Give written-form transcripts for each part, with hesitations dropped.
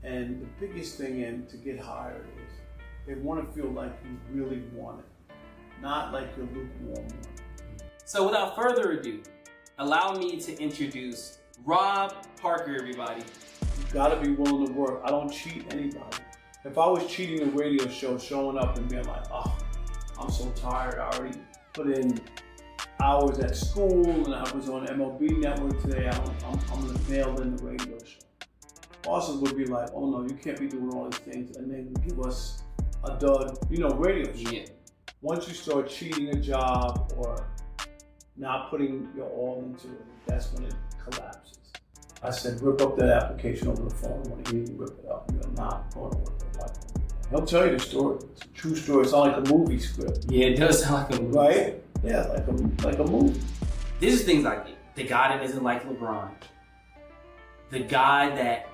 And the biggest thing to get hired is they want to feel like you really want it, not like you're lukewarm. So without further ado, allow me to introduce Rob Parker, everybody. You gotta be willing to work. I don't cheat anybody. If I was cheating a radio show, showing up and being like, oh, I'm so tired, I already put in hours at school and I was on MLB Network today, I'm gonna nail in the radio show. Bosses would be like, oh no, you can't be doing all these things and then give us a dud, radio show. Yeah. Once you start cheating a job or not putting your all into it, that's when it collapses. I said, rip up that application over the phone when you rip it up. You're not going to work it like that. He'll tell you the story. It's a true story. It's not like a movie script. Yeah, it does sound like a movie. Right? Yeah, like a movie. These are things I get. The guy that isn't like LeBron. The guy that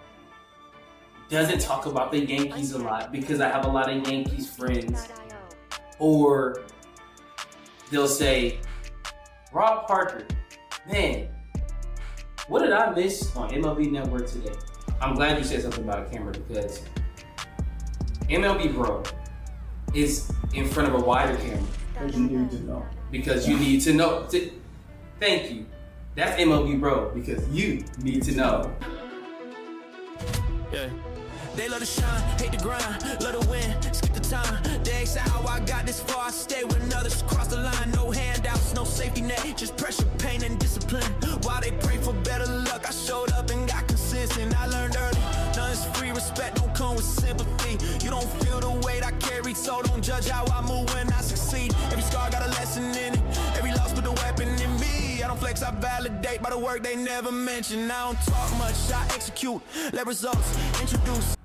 doesn't talk about the Yankees a lot because I have a lot of Yankees friends. Or they'll say, Rob Parker, man, what did I miss on MLB Network today? I'm glad you said something about a camera because MLBbro is in front of a wider camera. Because you need to know. Because you need to know. Thank you. That's MLBbro because you need to know. Yeah. They love to shine, hate the grind, love to win, skip the time. They ask how I got this far, I stay with others, cross the line, no handouts, no safety net, just pressure, pain, and discipline. While they pray for better luck, I showed up and got consistent. I learned early, nothing's free, respect don't come with sympathy. You don't feel the weight I carry, so don't judge how I move when I succeed. Every scar got a lesson in it, every loss put a weapon in me. I don't flex, I validate by the work they never mention. I don't talk much, I execute, let results introduce.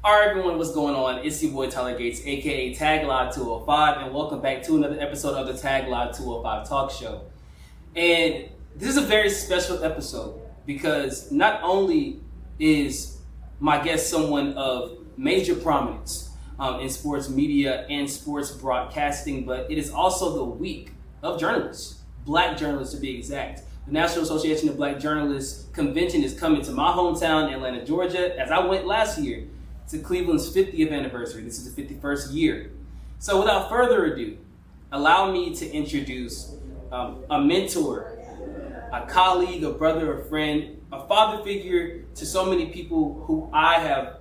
Alright everyone, what's going on? It's your boy Tyler Gates, aka Tag Live 205, and welcome back to another episode of the Tag Live 205 Talk Show. And this is a very special episode because not only is my guest someone of major prominence in sports media and sports broadcasting, but it is also the week of journalists, black journalists to be exact. The National Association of Black Journalists convention is coming to my hometown, Atlanta, Georgia, as I went last year to Cleveland's 50th anniversary. This is the 51st year. So without further ado, allow me to introduce a mentor, a colleague, a brother, a friend, a father figure to so many people who I have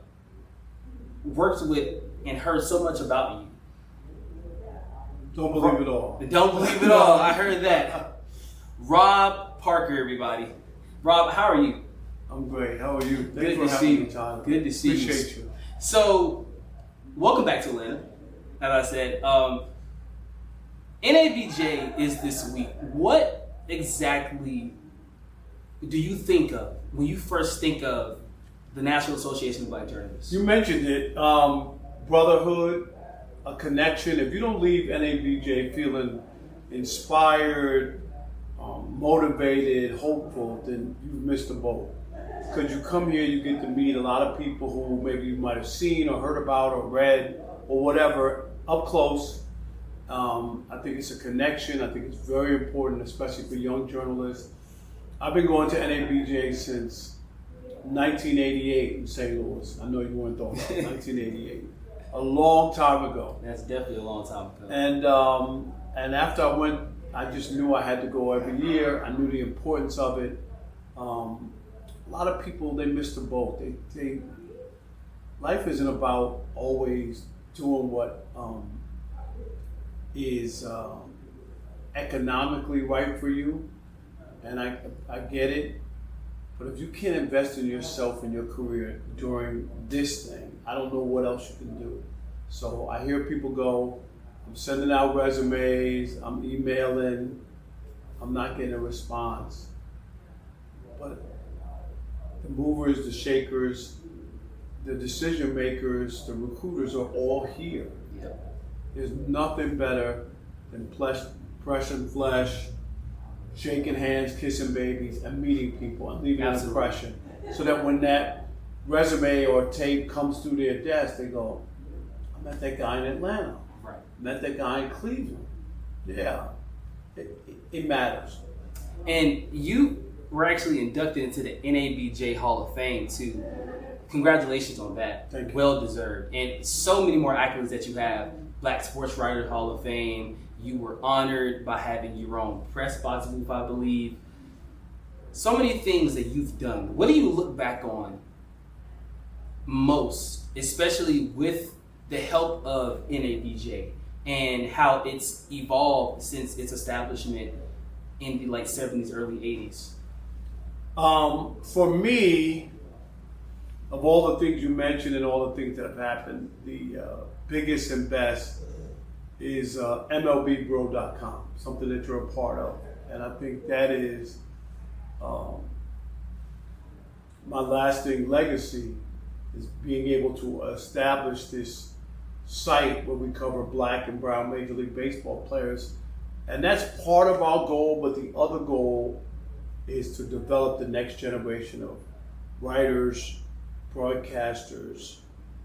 worked with and heard so much about you. Don't believe it all. Don't believe it all. I heard that. Rob Parker, everybody. Rob, how are you? I'm great. How are you? Good to see you. Good to see you. Appreciate you. So, welcome back to Atlanta. As I said, NABJ is this week. What exactly do you think of when you first think of the National Association of Black Journalists? You mentioned it. Brotherhood, a connection. If you don't leave NABJ feeling inspired, motivated, hopeful, then you've missed the boat. Because you come here, you get to meet a lot of people who maybe you might have seen or heard about or read or whatever up close. I think it's a connection. I think it's very important, especially for young journalists. I've been going to NABJ since 1988 in St. Louis. I know you weren't talking about 1988. A long time ago. That's definitely a long time ago. And after I went, I just knew I had to go every year. I knew the importance of it. A lot of people, they miss the boat. Life isn't about always doing what is economically right for you, and I get it. But if you can't invest in yourself and your career during this thing, I don't know what else you can do. So I hear people go, I'm sending out resumes, I'm emailing, I'm not getting a response. But the movers, the shakers, the decision makers, the recruiters are all here. Yep. There's nothing better than pressing flesh, shaking hands, kissing babies, and meeting people and leaving an impression. So that when that resume or tape comes through their desk, they go, I met that guy in Atlanta. Right. I met that guy in Cleveland. Yeah, it matters. And you were actually inducted into the MLBJ Hall of Fame too. Congratulations on that. Thank you. Well deserved. And so many more accolades that you have. Black Sports Writers Hall of Fame. You were honored by having your own press box booth, I believe. So many things that you've done. What do you look back on most, especially with the help of MLBJ and how it's evolved since its establishment in the late 70s, early 80s? For me, of all the things you mentioned and all the things that have happened, the biggest and best is MLBbro.com, something that you're a part of. And I think that is my lasting legacy, is being able to establish this site where we cover Black and brown Major League Baseball players. And that's part of our goal, but the other goal is to develop the next generation of writers, broadcasters,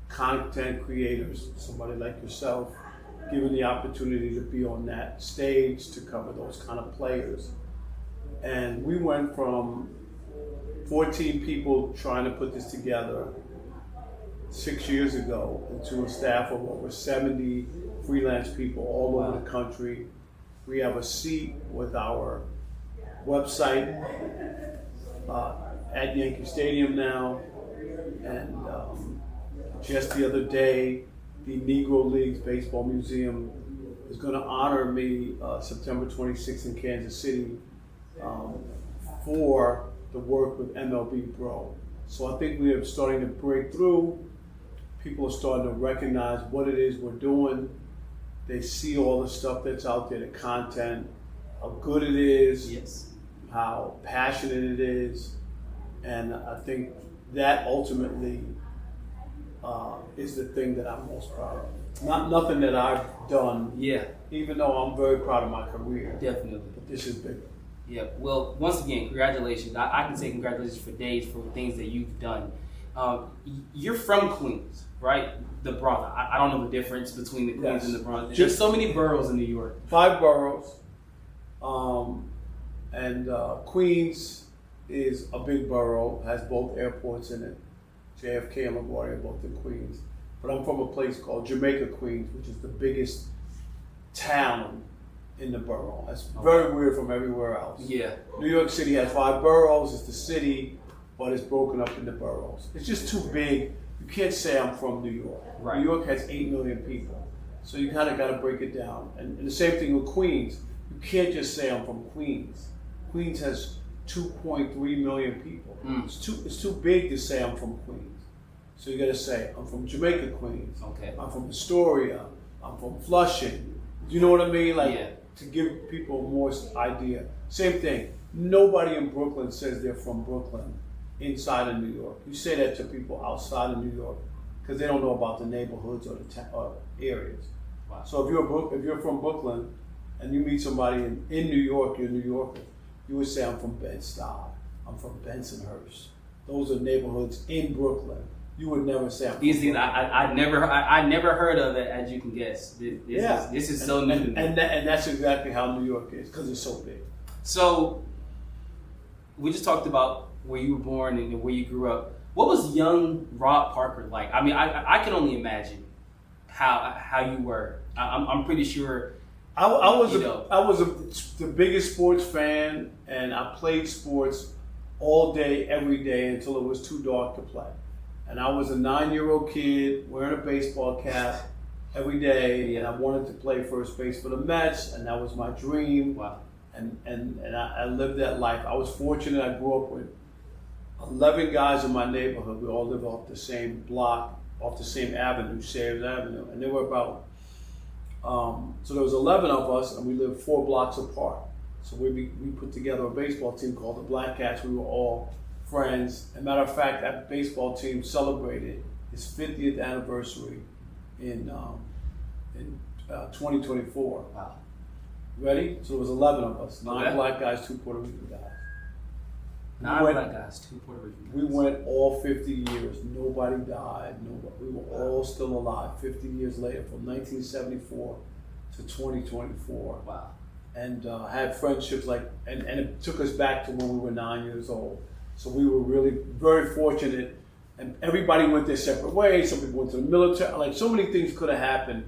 content creators, somebody like yourself, given the opportunity to be on that stage to cover those kind of players. And we went from 14 people trying to put this together 6 years ago into a staff of over 70 freelance people all over the country. We have a seat with our website at Yankee Stadium now. And just the other day, the Negro Leagues Baseball Museum is going to honor me September 26th in Kansas City for the work with MLBbro. So I think we are starting to break through. People are starting to recognize what it is we're doing. They see all the stuff that's out there, the content, how good it is, Yes. how passionate it is. And I think that ultimately is the thing that I'm most proud of. Nothing that I've done, Yeah, even though I'm very proud of my career, definitely. but this is bigger. Yeah, well, once again, congratulations. I can say congratulations for days for things that you've done. You're from Queens, right? The Bronx. I don't know the difference between the Queens Yes. and the Bronx. There's so many boroughs in New York. 5 boroughs, and Queens is a big borough, has both airports in it. JFK and LaGuardia are both in Queens. But I'm from a place called Jamaica, Queens, which is the biggest town in the borough. That's very weird from everywhere else. Yeah. New York City has 5 boroughs, it's the city, but it's broken up into boroughs. It's just too big. You can't say I'm from New York. Right. New York has 8 million people. So you kind of got to break it down. And the same thing with Queens. You can't just say I'm from Queens. Queens has 2.3 million people. It's too big to say I'm from Queens. So you got to say I'm from Jamaica, Queens. Okay. I'm from Astoria. I'm from Flushing. Do you know what I mean? Like, Yeah. to give people more idea. Same thing. Nobody in Brooklyn says they're from Brooklyn inside of New York. You say that to people outside of New York because they don't know about the neighborhoods or the areas. Wow. So if you're from Brooklyn and you meet somebody in New York, you're a New Yorker, you would say I'm from Bed-Stuy. I'm from Bensonhurst. Those are neighborhoods in Brooklyn. You would never say I'm from These things Brooklyn. I never heard of it, as you can guess. This is so new to me. And that's exactly how New York is because it's so big. So we just talked about where you were born and where you grew up. What was young Rob Parker like? I mean, I can only imagine how you were. I'm pretty sure. I was the biggest sports fan, and I played sports all day, every day until it was too dark to play. And I was a 9-year-old kid wearing a baseball cap every day, and I wanted to play first base for the Mets, and that was my dream. Wow. And I lived that life. I was fortunate. I grew up with 11 guys in my neighborhood. We all lived off the same block, off the same avenue, Sayers Avenue, and there were about so there was 11 of us, and we lived 4 blocks apart. So we put together a baseball team called the Black Cats. We were all friends. As a matter of fact, that baseball team celebrated its 50th anniversary in 2024. Wow. Ready? So it was 11 of us. 9 Okay. black guys, 2 Puerto Rican guys. 9 went- black guys, 2 Puerto Rican guys. We went all 50 years. Nobody died. We were all still alive 50 years later, from 1974 to 2024. Wow. and had friendships and it took us back to when we were 9 years old. So we were really very fortunate, and everybody went their separate ways. Some people went to the military. Like, so many things could have happened,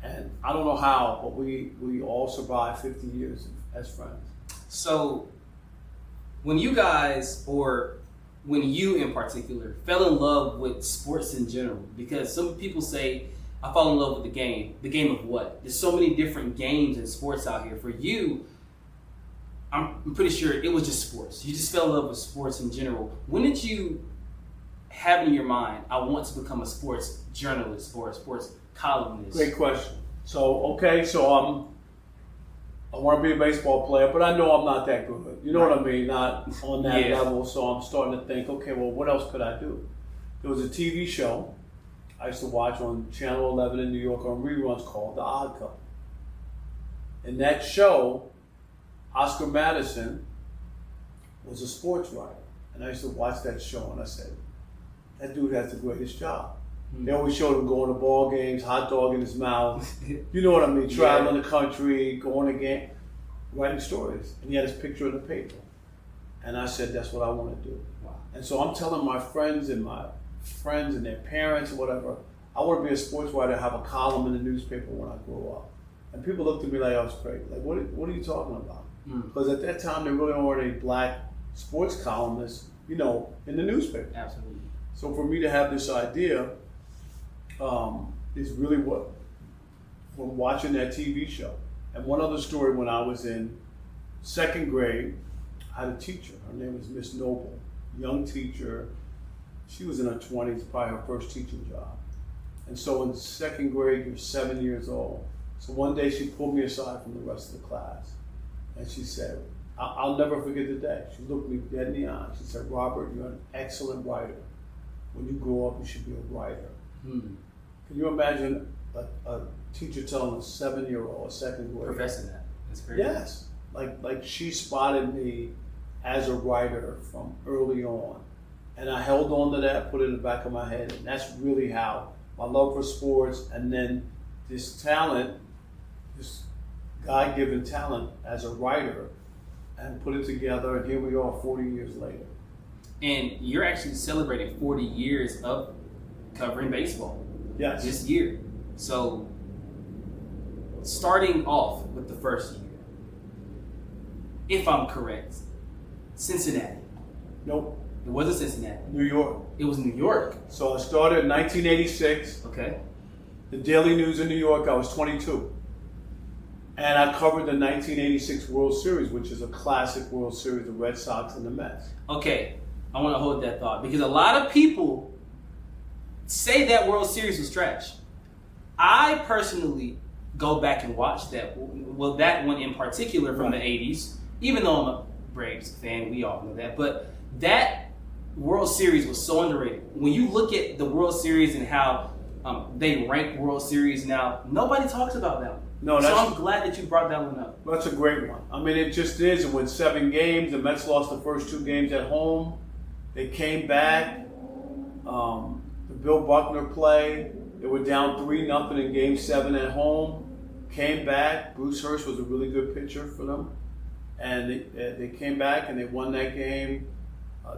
and I don't know how, but we all survived 50 years as friends. So when you guys, or when you in particular, fell in love with sports in general, because some people say, I fall in love with the game. The game of what? There's so many different games and sports out here. For you, I'm pretty sure it was just sports. You just fell in love with sports in general. When did you have in your mind, I want to become a sports journalist or a sports columnist? Great question. So I want to be a baseball player, but I know I'm not that good. You know what I mean? Not on that level. So I'm starting to think, okay, well, what else could I do? There was a TV show I used to watch on Channel 11 in New York on reruns called The Odd Couple. In that show, Oscar Madison was a sports writer. And I used to watch that show and I said, that dude has the greatest job. Mm-hmm. They always showed him going to ball games, hot dog in his mouth. You know what I mean? Traveling the country, going to game, writing stories. And he had his picture in the paper. And I said, that's what I want to do. Wow. And so I'm telling my friends and their parents and whatever, I want to be a sports writer, have a column in the newspaper when I grow up. And people looked at me like I was crazy. Like, what are you talking about? Because at that time, there really weren't any black sports columnists, in the newspaper. Absolutely. So for me to have this idea is really from watching that TV show. And one other story, when I was in second grade, I had a teacher. Her name was Miss Noble, young teacher. She was in her 20s, probably her first teaching job. And so in second grade, you're 7 years old. So one day she pulled me aside from the rest of the class. And she said, I'll never forget the day. She looked me dead in the eye. She said, Robert, you're an excellent writer. When you grow up, you should be a writer. Can you imagine a teacher telling a 7-year-old, a second grader? Professing that. That's crazy. Yes. Like she spotted me as a writer from early on. And I held on to that, put it in the back of my head. And that's really how my love for sports, and then this talent, this God-given talent as a writer, and put it together, and here we are 40 years later. And you're actually celebrating 40 years of covering baseball. Yes. This year. So, starting off with the first year, if I'm correct, Cincinnati. Nope. It wasn't Cincinnati. New York. It was New York. So I started in 1986. Okay. The Daily News in New York, I was 22. And I covered the 1986 World Series, which is a classic World Series, the Red Sox and the Mets. Okay, I want to hold that thought because a lot of people say that World Series was trash. I personally go back and watch that one in particular from the 80s, even though I'm a Braves fan, we all know that. But that World Series was so underrated. When you look at the World Series and how they rank World Series now, nobody talks about that one. No, so I'm glad that you brought that one up. That's a great one. I mean, it just is. It went 7 games. The Mets lost the first 2 games at home. They came back. The Bill Buckner play. They were down 3-0 in Game 7 at home. Came back. Bruce Hurst was a really good pitcher for them. And they came back and they won that game.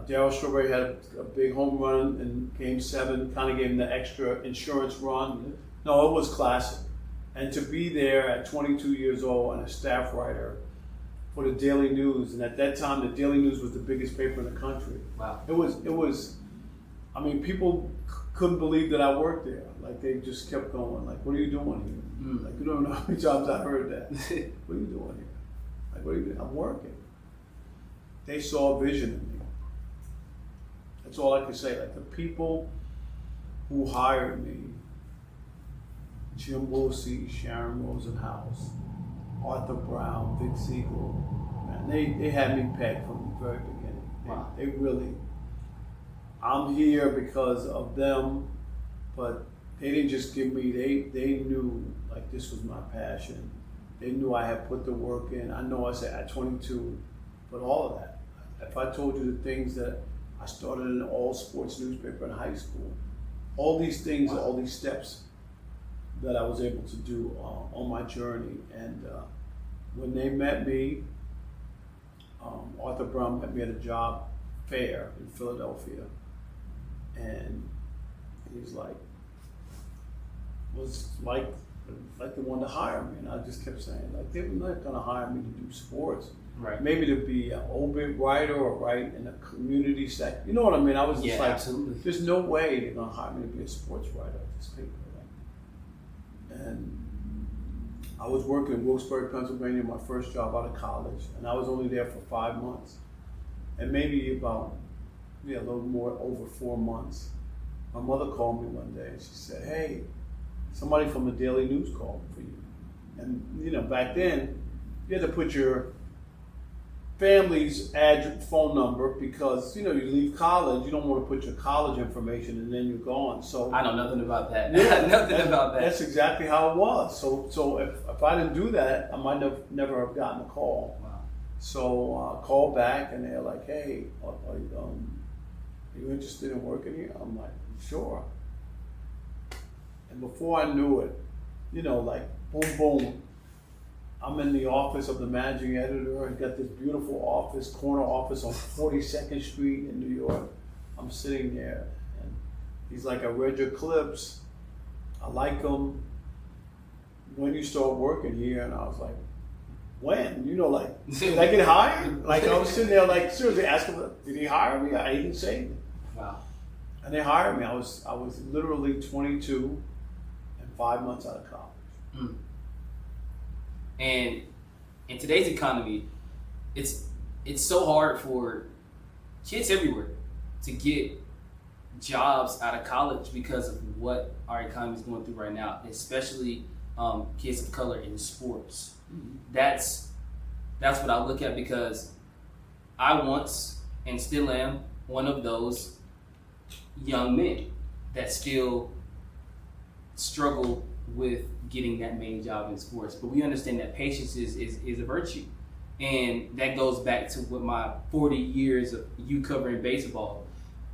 Darryl Strawberry had a big home run in Game 7, kind of gave him the extra insurance run. No, it was classic. And to be there at 22 years old and a staff writer for the Daily News, and at that time the Daily News was the biggest paper in the country. Wow. It was. I mean, people couldn't believe that I worked there. Like, they just kept going. Like, what are you doing here? Like, you don't know how many times I heard that. What are you doing here? Like, what are you doing? I'm working. They saw a vision in me. That's all I can say. Like, the people who hired me, Jim Wilsey, Sharon Rosenhaus, Arthur Brown, Vic Siegel, man, they had me pegged from the very beginning. Wow. They really, I'm here because of them, but they didn't just give me, they knew like this was my passion. They knew I had put the work in. I know I said at 22, but all of that. If I told you the things that I started in an all sports newspaper in high school, all these things, all these steps that I was able to do on my journey, and when they met me, Arthur Brown met me at a job fair in Philadelphia, and he's like, was like they wanted to hire me, and I just kept saying, like, they were not going to hire me to do sports. Right. Maybe to be an obit writer or write in a community sector. You know what I mean? I was just like, absolutely. There's no way they're going to hire me to be a sports writer at this paper. Right? And I was working in Wilkes-Barre, Pennsylvania, my first job out of college, and I was only there for 5 months. And maybe about, a little more, over 4 months, my mother called me one day and she said, hey, somebody from the Daily News called for you. And, back then, you had to put your family's phone number because, you leave college, you don't want to put your college information and then you're gone. So I know nothing about that. Yeah, nothing about that. That's exactly how it was. So if I didn't do that, I might never have gotten a call. Wow. So I called back and they're like, hey, are you interested in working here? I'm like, sure. And before I knew it, like boom, boom, I'm in the office of the managing editor. I got this beautiful office, corner office on 42nd Street in New York. I'm sitting there and he's like, I read your clips. I like them. When you start working here? And I was like, when? Did I get hired? Like I was sitting there like seriously asking, did he hire me? I didn't say anything. Wow. And they hired me. I was literally 22 and 5 months out of college. Mm. And in today's economy, it's so hard for kids everywhere to get jobs out of college because of what our economy is going through right now, especially kids of color in sports. Mm-hmm. That's what I look at because I once and still am one of those young men that still struggle with getting that main job in sports. But we understand that patience is a virtue. And that goes back to what my 40 years of you covering baseball.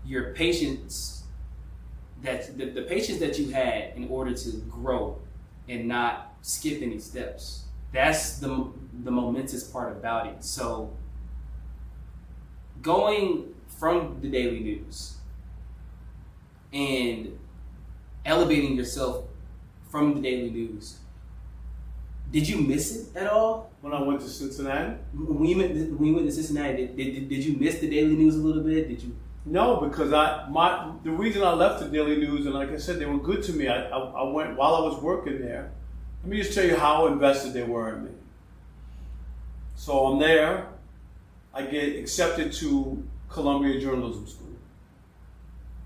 Your patience, the patience that you had in order to grow and not skip any steps. That's the momentous part about it. So going from the Daily News and elevating yourself from the Daily News, did you miss it at all? When I went to Cincinnati? When you went to Cincinnati, did you miss the Daily News a little bit? Did you? No, because the reason I left the Daily News, and like I said, they were good to me. I went while I was working there. Let me just tell you how invested they were in me. So I'm there. I get accepted to Columbia Journalism School.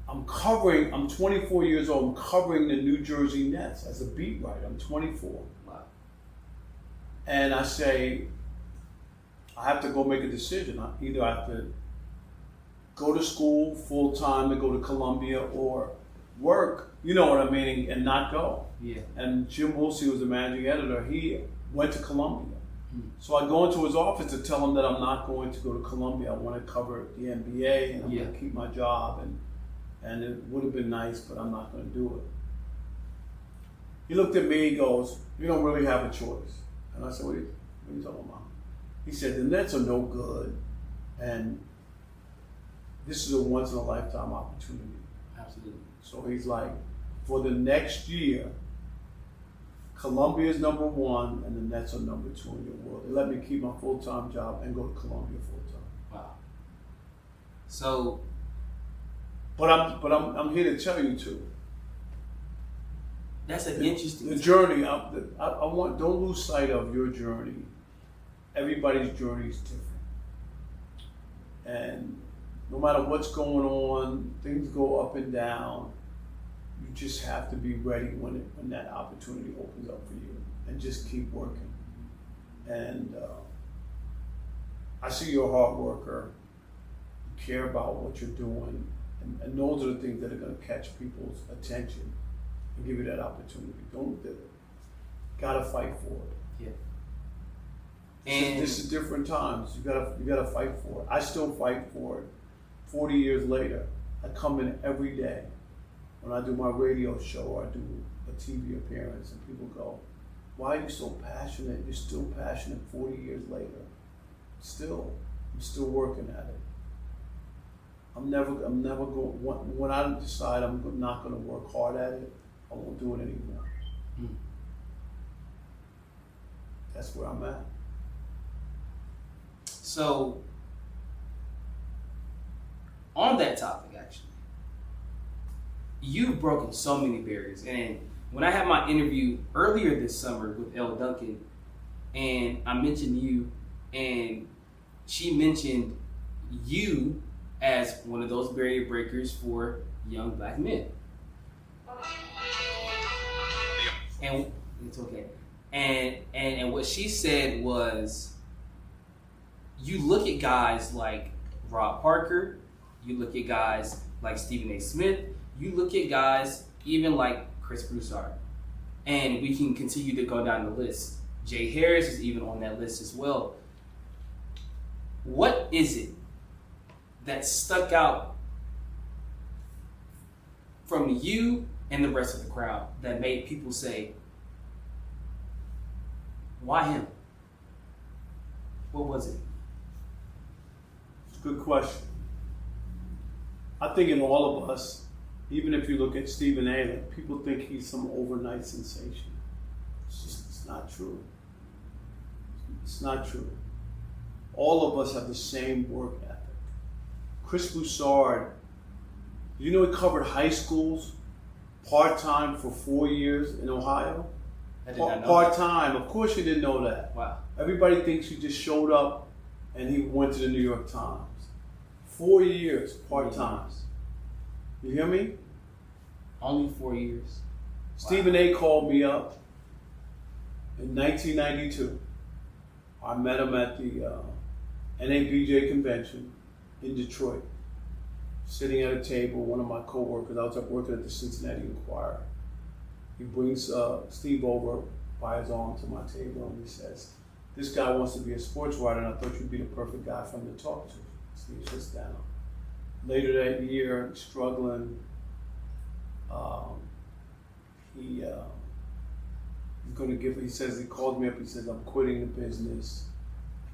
I'm 24 years old, I'm covering the New Jersey Nets as a beat writer. I'm 24. Wow. And I say, I have to go make a decision. Either I have to go to school full time and go to Columbia or work, you know what I mean, and not go. Yeah. And Jim Woolsey was the managing editor. He went to Columbia. So I go into his office to tell him that I'm not going to go to Columbia. I want to cover the NBA and I'm going to keep my job. And it would have been nice, but I'm not going to do it. He looked at me, he goes, you don't really have a choice. And I said, what are you talking about? He said, the Nets are no good, and this is a once-in-a-lifetime opportunity. Absolutely. So he's like, for the next year, Columbia is number one, and the Nets are number two in your world. They let me keep my full-time job and go to Columbia full-time. Wow. So... But I'm here to tell you too. That's an interesting. The journey. I want. Don't lose sight of your journey. Everybody's journey is different, and no matter what's going on, things go up and down. You just have to be ready when that opportunity opens up for you, and just keep working. And I see you're a hard worker. You care about what you're doing. And those are the things that are going to catch people's attention and give you that opportunity. Gotta fight for it. Yeah. And this is different times. You gotta fight for it. I still fight for it. 40 years later, I come in every day when I do my radio show or I do a TV appearance, and people go, why are you so passionate? You're still passionate 40 years later. I'm still working at it. I'm never going, when I decide I'm not going to work hard at it, I won't do it anymore. That's where I'm at. So, on that topic, actually, you've broken so many barriers. And when I had my interview earlier this summer with Elle Duncan, and I mentioned you, and she mentioned you as one of those barrier breakers for young black men. And it's okay. And what she said was, you look at guys like Rob Parker, you look at guys like Stephen A. Smith, you look at guys even like Chris Broussard. And we can continue to go down the list. Jay Harris is even on that list as well. What is it that stuck out from you and the rest of the crowd that made people say, why him? What was it? It's a good question. I think in all of us, even if you look at Stephen A., like, people think he's some overnight sensation. It's not true. It's not true. All of us have the same work ethic. Chris Broussard, you know, he covered high schools part-time for 4 years in Ohio? I did not know Part-time. Of course you didn't know that. Wow. Everybody thinks you just showed up and he went to the New York Times. 4 years part-time. You hear me? Only 4 years. Stephen A. called me up in 1992. I met him at the MLBbro convention in Detroit, sitting at a table. One of my co-workers, I was up working at the Cincinnati Enquirer. He brings Steve over by his arm to my table and he says, "This guy wants to be a sports writer and I thought you'd be the perfect guy for him to talk to." Steve sits down. Later that year, struggling, he's going to give, he says, he called me up, he says, "I'm quitting the business.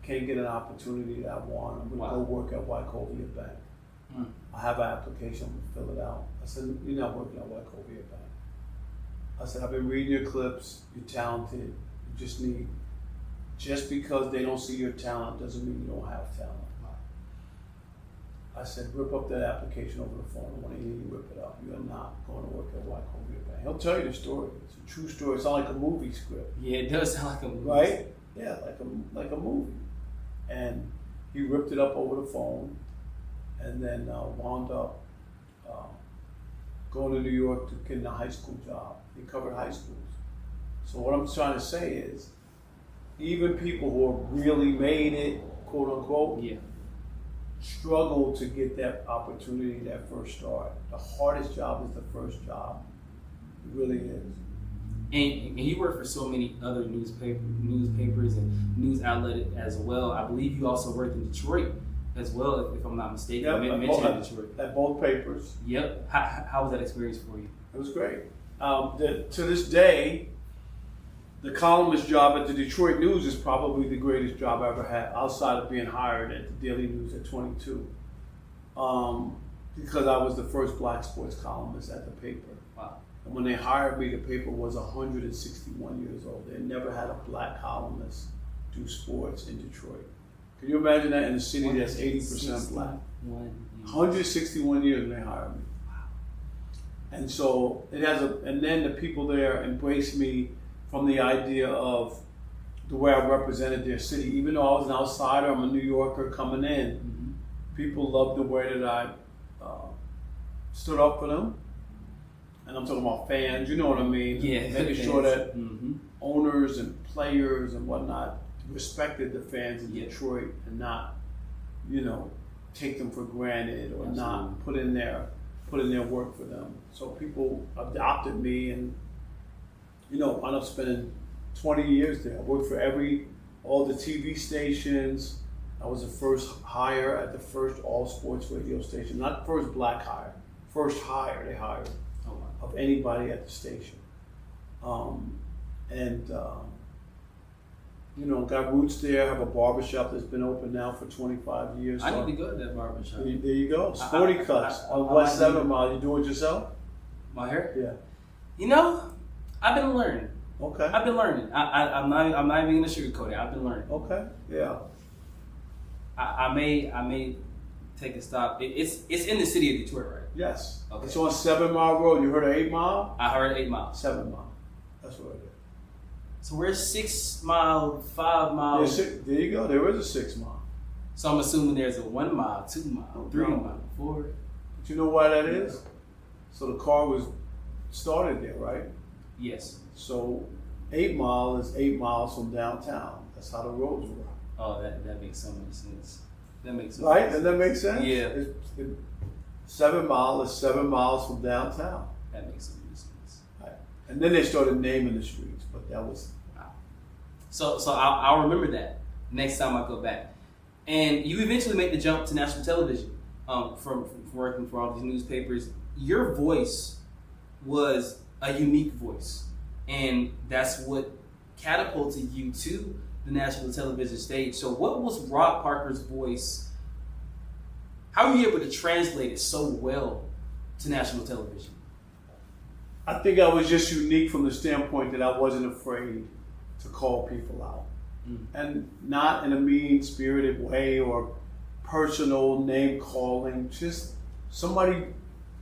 I can't get an opportunity that I want. I'm going to go work at Wachovia Bank. I have an application, I'm going to fill it out." I said, "You're not working at Wachovia Bank." I said, "I've been reading your clips, you're talented, just because they don't see your talent doesn't mean you don't have talent." I said, "Rip up that application over the phone. I want to hear you rip it up. You are not going to work at Wachovia Bank." He'll tell you the story. It's a true story. It's not like a movie script. Yeah, it does sound like a movie. Right? Yeah, like a movie. And he ripped it up over the phone and then wound up going to New York to get a high school job. He covered high schools. So what I'm trying to say is, even people who have really made it, quote unquote, struggle to get that opportunity, that first start. The hardest job is the first job. It really is. And you work for so many other newspapers and news outlets as well. I believe you also worked in Detroit as well, if I'm not mistaken. Yep, You mentioned Detroit. At both papers. Yep. How was that experience for you? It was great. To this day, the columnist job at the Detroit News is probably the greatest job I ever had, outside of being hired at the Daily News at 22. Because I was the first black sports columnist at the paper. Wow. And when they hired me, the paper was 161 years old. They never had a black columnist do sports in Detroit. Can you imagine that in a city that's 80% black? 161 years when they hired me. Wow. And so and then the people there embraced me from the idea of the way I represented their city. Even though I was an outsider, I'm a New Yorker coming in, people loved the way that I stood up for them. And I'm talking about fans, you know what I mean? Yeah. Making sure that owners and players and whatnot respected the fans in Detroit and not, take them for granted or not put in their work for them. So people adopted me and, I ended up spending 20 years there. I worked for all the TV stations. I was the first hire at the first all sports radio station. Not first black hire, first hire they hired of anybody at the station. and got roots there. Have a barbershop that's been open now for 25 years. I need to go to that barbershop. There you go. Sporty cuts on West 7 Mile. You do it yourself? My hair? Yeah. I've been learning. Okay. I've been learning. I'm not even gonna sugarcoat it. I've been learning. Okay. Yeah. I may take a stop. It's in the city of Detroit, right? Yes. Okay. It's on 7 Mile Road. You heard of 8 Mile? I heard 8 Mile. 7 Mile. That's what it is. So where's 6 Mile, 5 Mile? There you go. There is a 6 Mile. So I'm assuming there's a 1 mile, 2 mile, 3 mile, 4. But you know why that is? So the car was started there, right? Yes. So 8 Mile is 8 miles from downtown. That's how the roads work. Oh, that makes so much sense. That makes sense. Right? Doesn't that make sense? Yeah. 7 Mile is 7 miles from downtown. That makes so much sense. Right. And then they started naming the streets, but that was... Wow. So I'll remember that next time I go back. And you eventually make the jump to national television from working for all these newspapers. Your voice was a unique voice. And that's what catapulted you to the national television stage. So what was Rod Parker's voice? How were you able to translate it so well to national television? I think I was just unique from the standpoint that I wasn't afraid to call people out. And not in a mean-spirited way or personal name-calling. Just somebody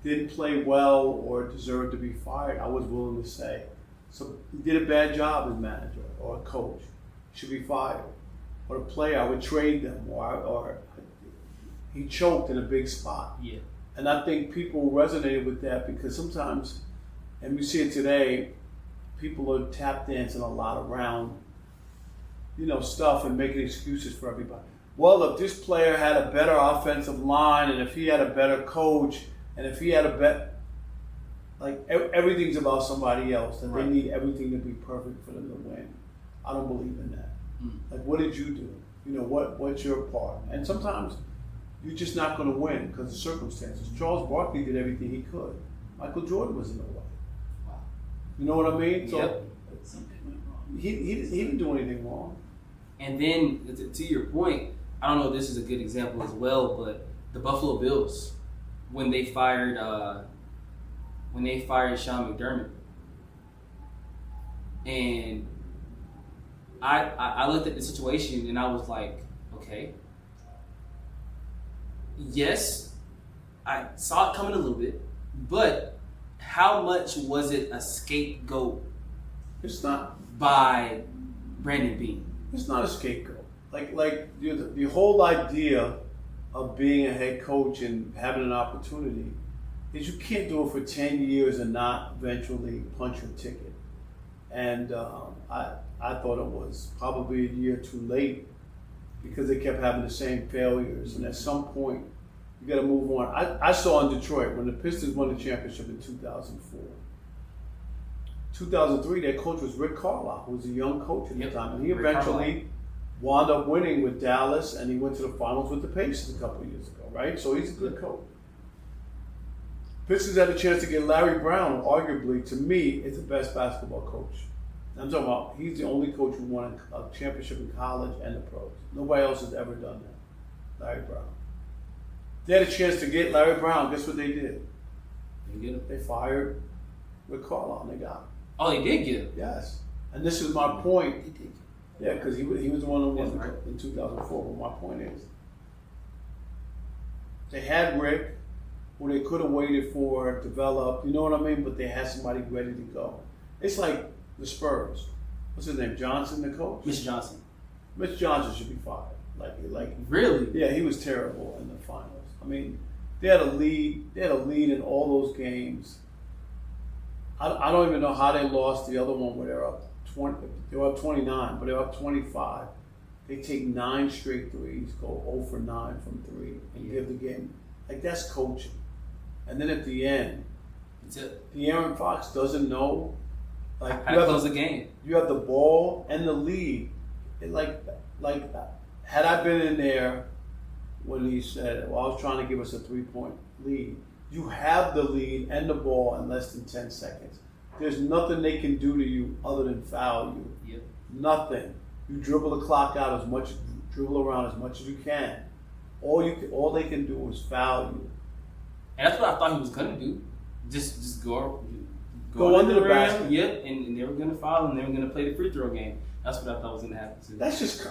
didn't play well or deserved to be fired, I was willing to say. So he did a bad job as manager or a coach, should be fired. Or a player, I would trade them, or he choked in a big spot. Yeah. And I think people resonated with that because sometimes, and we see it today, people are tap dancing a lot around, stuff and making excuses for everybody. Well, if this player had a better offensive line, and if he had a better coach, and if he had a better, everything's about somebody else, and Right. they need everything to be perfect for them to win. I don't believe in that. What did you do? What's your part? And sometimes you're just not going to win because of circumstances. Charles Barkley did everything he could. Michael Jordan was in the way. Wow. You know what I mean? So Yep. he didn't do anything wrong. And then, to your point, I don't know if this is a good example as well, but the Buffalo Bills, when they fired Sean McDermott, and I looked at the situation and I was like, okay, yes, I saw it coming a little bit, but how much was it a scapegoat It's not. by Brandon Beane? It's not a scapegoat. The whole idea of being a head coach and having an opportunity is you can't do it for 10 years and not eventually punch your ticket. And I thought it was probably a year too late because they kept having the same failures. And at some point, you got to move on. I saw in Detroit when the Pistons won the championship in 2004. 2003, their coach was Rick Carlisle, who was a young coach at the time. And he Rick eventually wound up winning with Dallas, and he went to the finals with the Pacers a couple of years ago, right? So he's a good coach. Pistons had a chance to get Larry Brown, who arguably, to me, is the best basketball coach. I'm talking about, he's the only coach who won a championship in college and the pros. Nobody else has ever done that. Larry Brown. They had a chance to get Larry Brown. Guess what they did? Did you get him? They fired Rick Carlisle, and they got him. Oh, they did get him. Yes. And this is my point. They did. Yeah, because he was the one who won That's right. in 2004. But my point is, they had Rick, who they could have waited for, developed, you know what I mean? But they had somebody ready to go. It's like the Spurs. What's his name? Johnson, the coach? Mr. Johnson. Mitch Johnson should be fired. Really? Yeah, he was terrible in the finals. I mean, they had a lead. They had a lead in all those games. I don't even know how they lost the other one where they're up 20. They were up 29, but they're up 25. They take 9 straight threes, go 0 for 9 from 3, and give the game. That's coaching. And then at the end, the Aaron Fox doesn't know. How to close the game. You have the ball and the lead. Had I been in there when he said, well, I was trying to give us a 3-point lead. You have the lead and the ball in less than 10 seconds. There's nothing they can do to you other than foul you. Yep. Nothing. You dribble the clock out dribble around as much as you can. All they can do is foul you. And that's what I thought he was gonna do. Just go under the rim. basket. Yep, and they were gonna foul and they were gonna play the free throw game. That's what I thought was gonna happen too. That's just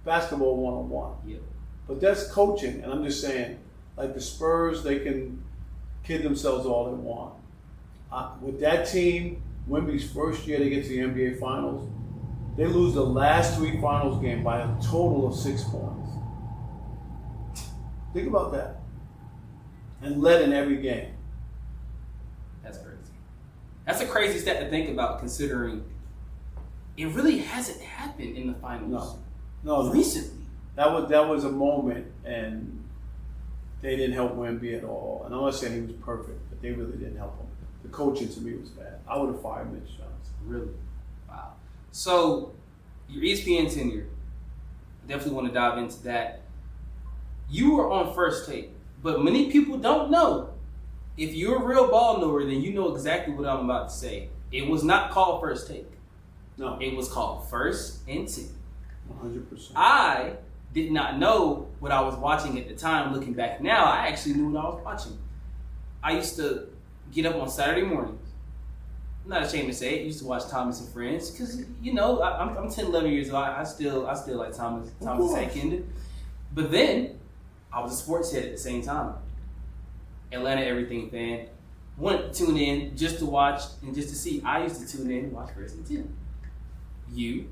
basketball 1-on-1. Yep. But that's coaching, and I'm just saying, like the Spurs, they can kid themselves all they want. With that team, Wemby's first year they get to the NBA Finals, they lose the last 3 finals game by a total of 6 points. Think about that. And led in every game. That's crazy. That's a crazy stat to think about, considering it really hasn't happened in the finals. No. Recently. That was a moment, and they didn't help Wemby at all. And I'm not saying he was perfect, but they really didn't help him. The coaching to me was bad. I would have fired Mitch Johnson. Really? Wow. So, your ESPN tenure, definitely want to dive into that. You were on First Take, but many people don't know. If you're a real ball knower, then you know exactly what I'm about to say. It was not called First Take. No. It was called First and 10. 100%. I did not know what I was watching at the time. Looking back now, I actually knew what I was watching. I used to get up on Saturday mornings. I'm not ashamed to say it. I used to watch Thomas and Friends because, I'm 10, 11 years old. I still like Thomas Hank Kenden. But then, I was a sports head at the same time. Atlanta Everything fan. Wouldn't tune in just to watch and just to see. I used to tune in and watch First and 10. You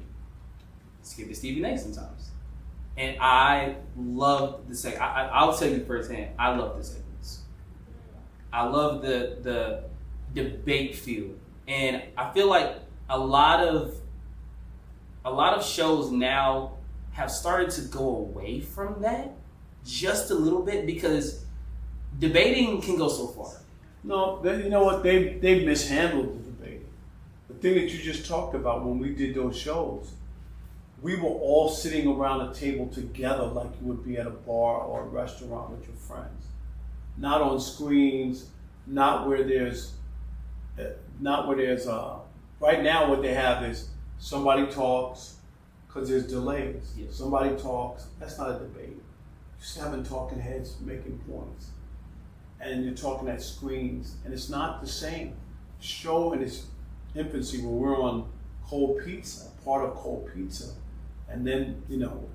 skip to Stevie A sometimes. And I loved the segment. I'll tell you firsthand, I love the segments. I love the debate field. And I feel like a lot of shows now have started to go away from that just a little bit, because debating can go so far. No, you know what? They mishandled the debate. The thing that you just talked about when we did those shows, we were all sitting around a table together like you would be at a bar or a restaurant with your friends. Not on screens, not where there's right now what they have is somebody talks because there's delays. Yes. Somebody talks, that's not a debate. Just having talking heads making points. And you're talking at screens, and it's not the same. Show in its infancy when we're on Cold Pizza, part of Cold Pizza, and then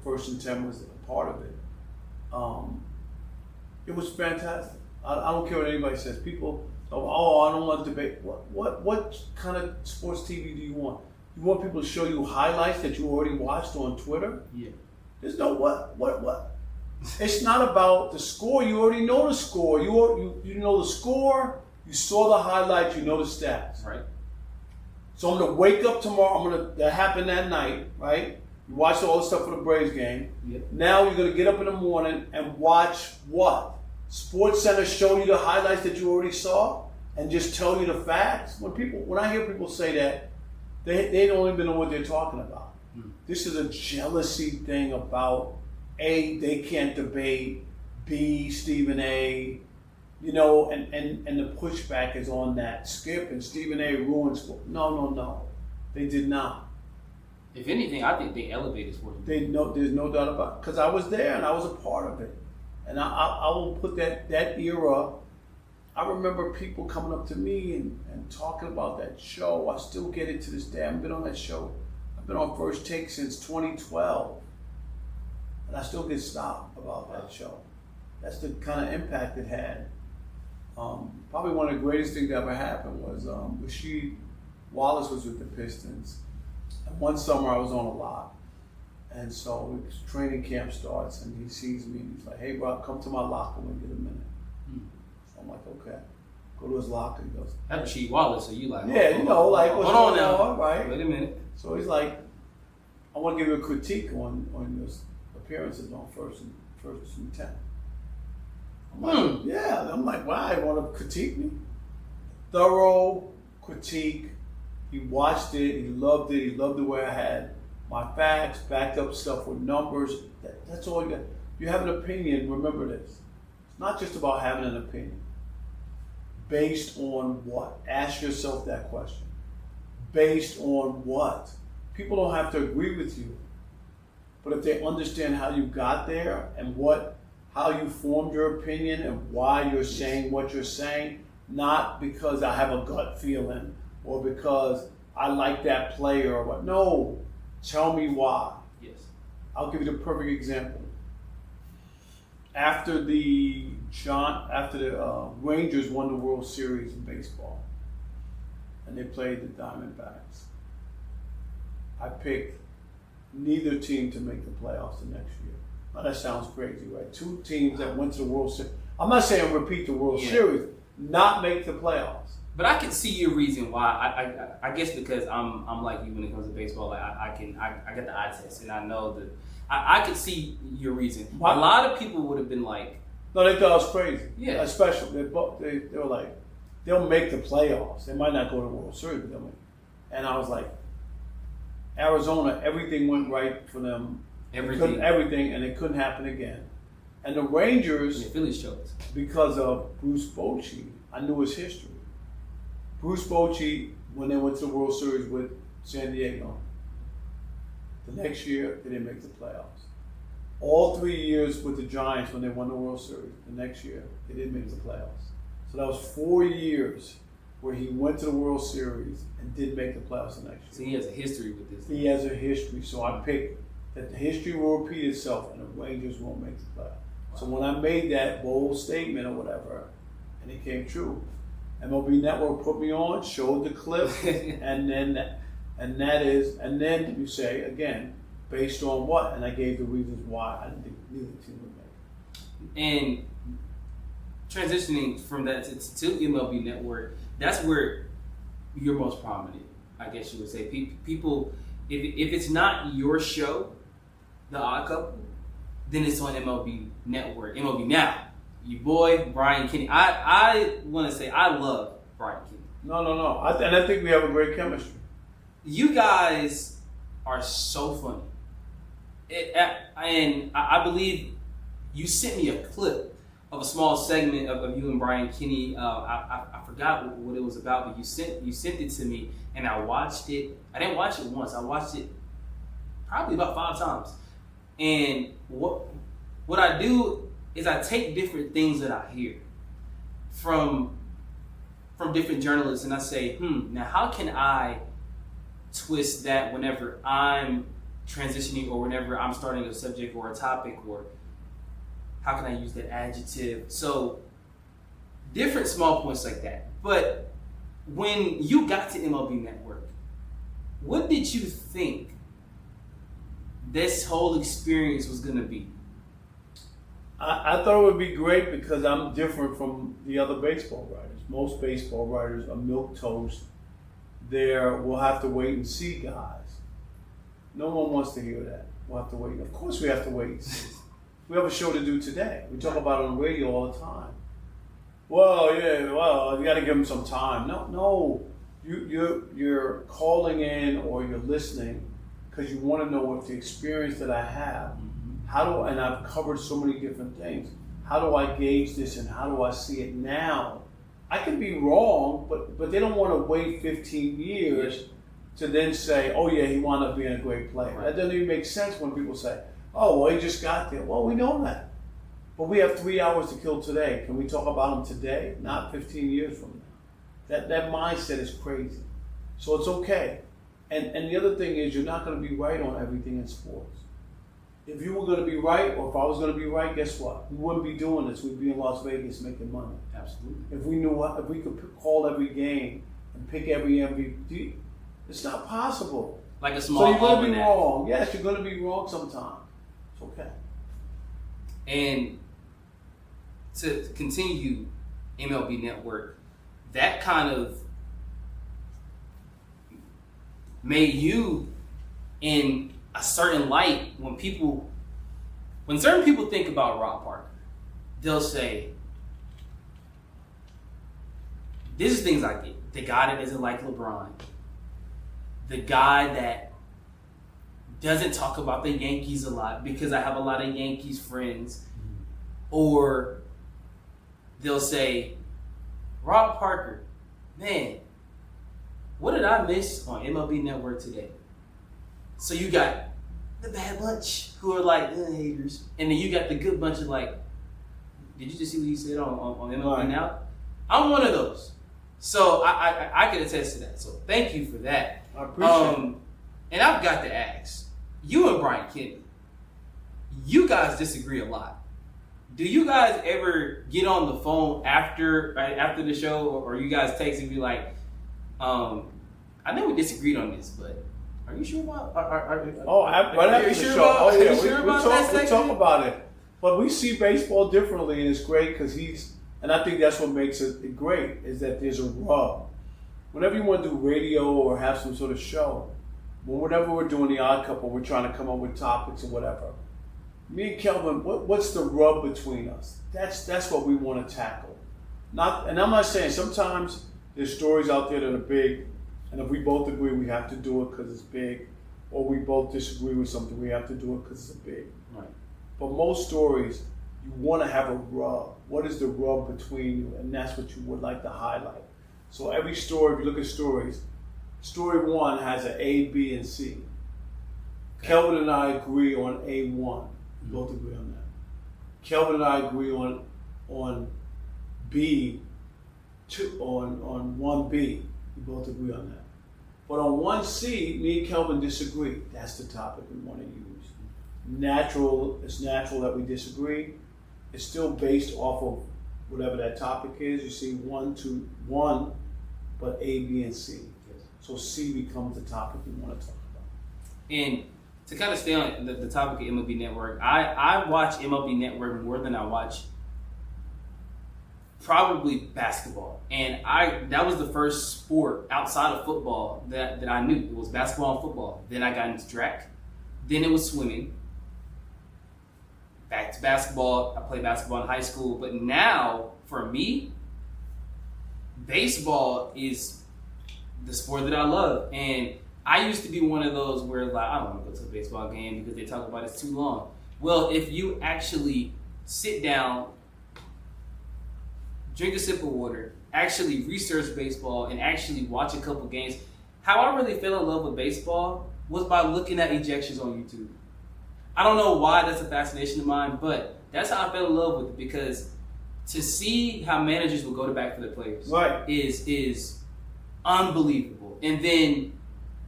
First and 10 was a part of it. It was fantastic. I don't care what anybody says. People, I don't want to debate. What kind of sports TV do you want? You want people to show you highlights that you already watched on Twitter? Yeah. There's no what. It's not about the score. You already know the score. You know the score. You saw the highlights. You know the stats. Right. So I'm gonna wake up tomorrow. That happened that night, right? You watched all the stuff for the Braves game. Yep. Now you're gonna get up in the morning and watch what? Sports Center show you the highlights that you already saw and just tell you the facts. When I hear people say that, they don't even know what they're talking about. This is a jealousy thing about A, they can't debate, B, Stephen A, and the pushback is on that. Skip and Stephen A ruined sport. No. They did not. If anything, I think they elevated sports. There's no doubt about it. Because I was there and I was a part of it. And I will put that era. I remember people coming up to me and talking about that show. I still get it to this day. I've been on that show. I've been on First Take since 2012. And I still get stopped about that show. That's the kind of impact it had. Probably one of the greatest things that ever happened was Rasheed Wallace was with the Pistons. And one summer I was on a lot. And so training camp starts and he sees me and he's like, "Hey bro, come to my locker room and get a minute." So I'm like, okay. Go to his locker. He goes, That's Rasheed Wallace, so you like, yeah, what's hold on going now. on, right? Wait a minute. So he's like, "I want to give you a critique on your appearances on First and 10. I'm like, yeah. I'm like, wow, you want to critique me? Thorough critique. He watched it. He loved it. He loved the way I had my facts, backed up stuff with numbers. That's all you got. You have an opinion, remember this. It's not just about having an opinion. Based on what? Ask yourself that question. based on what? People don't have to agree with you. But if they understand how you got there and how you formed your opinion and why you're saying what you're saying, not because I have a gut feeling or because I like that player or what. No, tell me why. Yes. I'll give you the perfect example. After the Rangers won the World Series in baseball, and they played the Diamondbacks, I picked neither team to make the playoffs the next year. Now that sounds crazy, right? Two teams that went to the World Series. I'm not saying repeat the World Series, not make the playoffs. But I can see your reason why. I guess because I'm like you when it comes to baseball. Like I get the eye test and I know that I could see your reason. A lot of people would have been like, no, they thought I was crazy. Yeah. Especially they were like, they'll make the playoffs. They might not go to the World Series, but they'll make. And I was like, Arizona, everything went right for them. Everything, and it couldn't happen again. And the Rangers, Phillies choked because of Bruce Bochy. I knew his history. Bruce Bochy, when they went to the World Series with San Diego, the next year they didn't make the playoffs. All 3 years with the Giants when they won the World Series, the next year they didn't make the playoffs. So that was 4 years where he went to the World Series and didn't make the playoffs the next year. So he has a history with this. He has a history, so I picked that the history will repeat itself and the Rangers won't make the playoffs. Wow. So when I made that bold statement or whatever, and it came true, MLB Network put me on, showed the clip, and then you say again, based on what? And I gave the reasons why I didn't think neither team would make. And transitioning from that to MLB Network, that's where you're most prominent, I guess you would say. People, if it's not your show, The Odd Couple, then it's on MLB Network, MLB Now. Your boy, Brian Kenny. I want to say I love Brian Kenny. No. I think we have a great chemistry. You guys are so funny. And I believe you sent me a clip of a small segment of you and Brian Kenny. I forgot what it was about, but you sent it to me, and I watched it. I didn't watch it once. I watched it probably about 5 times. And what I do is I take different things that I hear from different journalists, and I say, now how can I twist that whenever I'm transitioning or whenever I'm starting a subject or a topic, or how can I use that adjective? So different small points like that. But when you got to MLB Network, what did you think this whole experience was going to be? I thought it would be great because I'm different from the other baseball writers. Most baseball writers are milquetoast. We'll have to wait and see guys. No one wants to hear that. We'll have to wait. Of course we have to wait and see. We have a show to do today. We talk about it on the radio all the time. Well, you got to give them some time. No. You're calling in or you're listening because you want to know what the experience that I have. And I've covered so many different things. How do I gauge this and how do I see it now? I can be wrong, but they don't want to wait 15 years to then say, oh yeah, he wound up being a great player. Right. That doesn't even make sense when people say, oh, well, he just got there. Well, we know that. But we have 3 hours to kill today. Can we talk about him today? Not 15 years from now. That mindset is crazy. So it's okay. And the other thing is you're not going to be right on everything in sports. If you were going to be right, or if I was going to be right, guess what? We wouldn't be doing this. We'd be in Las Vegas making money. Absolutely. If we could call every game and pick every MVP, it's not possible. Like a small. So you're going to be wrong. Yes, you're going to be wrong sometimes. It's okay. And to continue MLB Network, that kind of made you in a certain light when certain people think about Rob Parker, they'll say, this is things I get. The guy that doesn't like LeBron. The guy that doesn't talk about the Yankees a lot because I have a lot of Yankees friends. Or they'll say, Rob Parker, man, what did I miss on MLB Network today? So you got the bad bunch who are like haters, and then you got the good bunch of like, did you just see what he said on MLB Right. Now? I'm one of those. So I can attest to that. So thank you for that. I appreciate it. And I've got to ask, you and Brian Kenny, you guys disagree a lot. Do you guys ever get on the phone after the show, or you guys text and be like, I know we disagreed on this, but are you sure about? Right after the sure show. about- Oh yeah, are you sure about that we section? talk about it. But we see baseball differently, and it's great because and I think that's what makes it great, is that there's a rub. Whenever you want to do radio or have some sort of show, whenever we're doing the Odd Couple, we're trying to come up with topics or whatever. Me and Kelvin, what's the rub between us? That's what we want to tackle. And I'm not saying, sometimes there's stories out there that are big, and if we both agree we have to do it because it's big, or we both disagree with something, we have to do it because it's big. Right. But most stories, you want to have a rub. What is the rub between you? And that's what you would like to highlight. So every story, if you look at stories, story one has an A, B, and C. Kelvin and I agree on A1. We both agree on that. Kelvin and I agree on B, on 1B. We both agree on that. But on 1C, me and Kelvin disagree. That's the topic we want to use. It's natural that we disagree. It's still based off of whatever that topic is. You see 1, 2, 1, but A, B, and C. So C becomes the topic we want to talk about. And to kind of stay on the topic of MLB Network, I watch MLB Network more than I watch probably basketball. And that was the first sport outside of football that I knew. It was basketball and football. Then I got into track. Then it was swimming. Back to basketball. I played basketball in high school. But now, for me, baseball is the sport that I love. And I used to be one of those where, like, I don't want to go to a baseball game because they talk about it's too long. Well, if you actually sit down, drink a sip of water, actually research baseball, and actually watch a couple games, how I really fell in love with baseball was by looking at ejections on YouTube. I don't know why that's a fascination of mine, but that's how I fell in love with it, because to see how managers will go to bat for their players is unbelievable. And then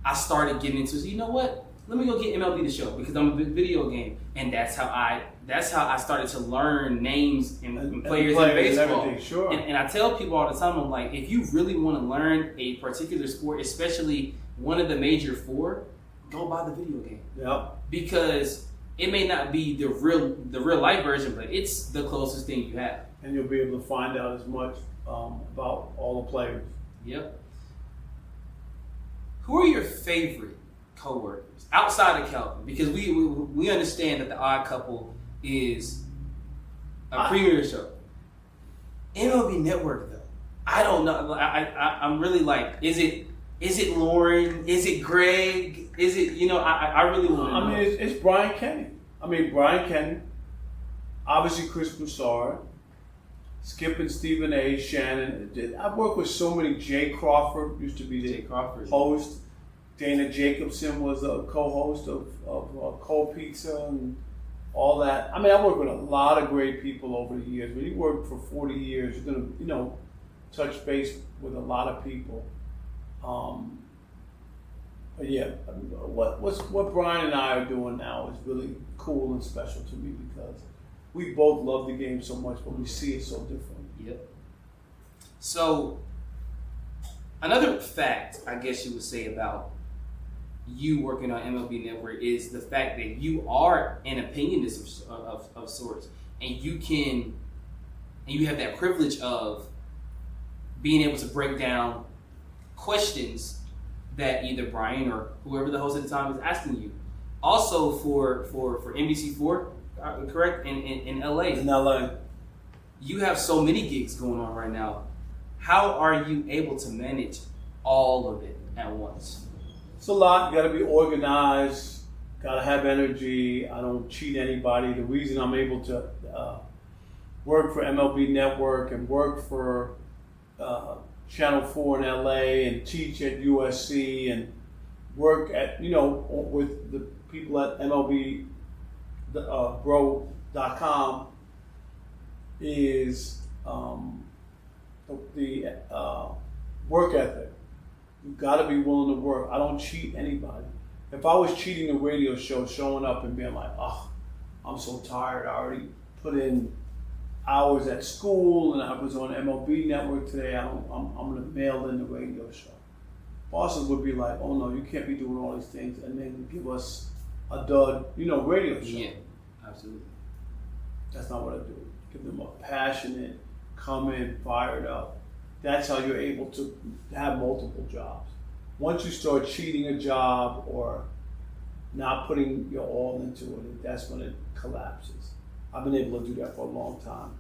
I started getting into, you know what? Let me go get MLB The Show because I'm a big video game, and that's how I started to learn names and players in baseball. Sure. And I tell people all the time, I'm like, if you really want to learn a particular sport, especially one of the major four, go buy the video game. Yep. Because it may not be the real life version, but it's the closest thing you have. And you'll be able to find out as much about all the players. Yep. Who are your favorite coworkers outside of Kelvin? Because we understand that the Odd Couple is a premier show. MLB Network, though, I don't know. I'm really like, is it Lauren? Is it Greg? Is it, I really want to know. I mean, it's Brian Kenny. Brian Kenny. Obviously, Chris Broussard. Skip and Stephen A. Shannon. I've worked with so many. Jay Crawford used to be the host. Dana Jacobson was a co-host of Cold Pizza and all that. I worked with a lot of great people over the years. When you work for 40 years, you're gonna, touch base with a lot of people. But yeah, what Brian and I are doing now is really cool and special to me because we both love the game so much, but we see it so different. Yep. So, another fact, I guess you would say, about you working on MLB Network is the fact that you are an opinionist of sorts, and you have that privilege of being able to break down questions that either Brian or whoever the host at the time is asking you. Also for NBC4, correct, in LA. In LA. You have so many gigs going on right now. How are you able to manage all of it at once? It's a lot. You got to be organized. Got to have energy. I don't cheat anybody. The reason I'm able to work for MLB Network and work for Channel 4 in LA and teach at USC and work at, with the people at MLBbro.com is the work ethic. You've got to be willing to work. I don't cheat anybody. If I was cheating a radio show, showing up and being like, oh, I'm so tired, I already put in hours at school and I was on MLB Network today, I'm going to mail in the radio show. Bosses would be like, oh no, you can't be doing all these things and then give us a dud, radio show. Yeah, absolutely. That's not what I do. Give them a passionate, come in, fired up. That's how you're able to have multiple jobs. Once you start cheating a job or not putting your all into it, that's when it collapses. I've been able to do that for a long time.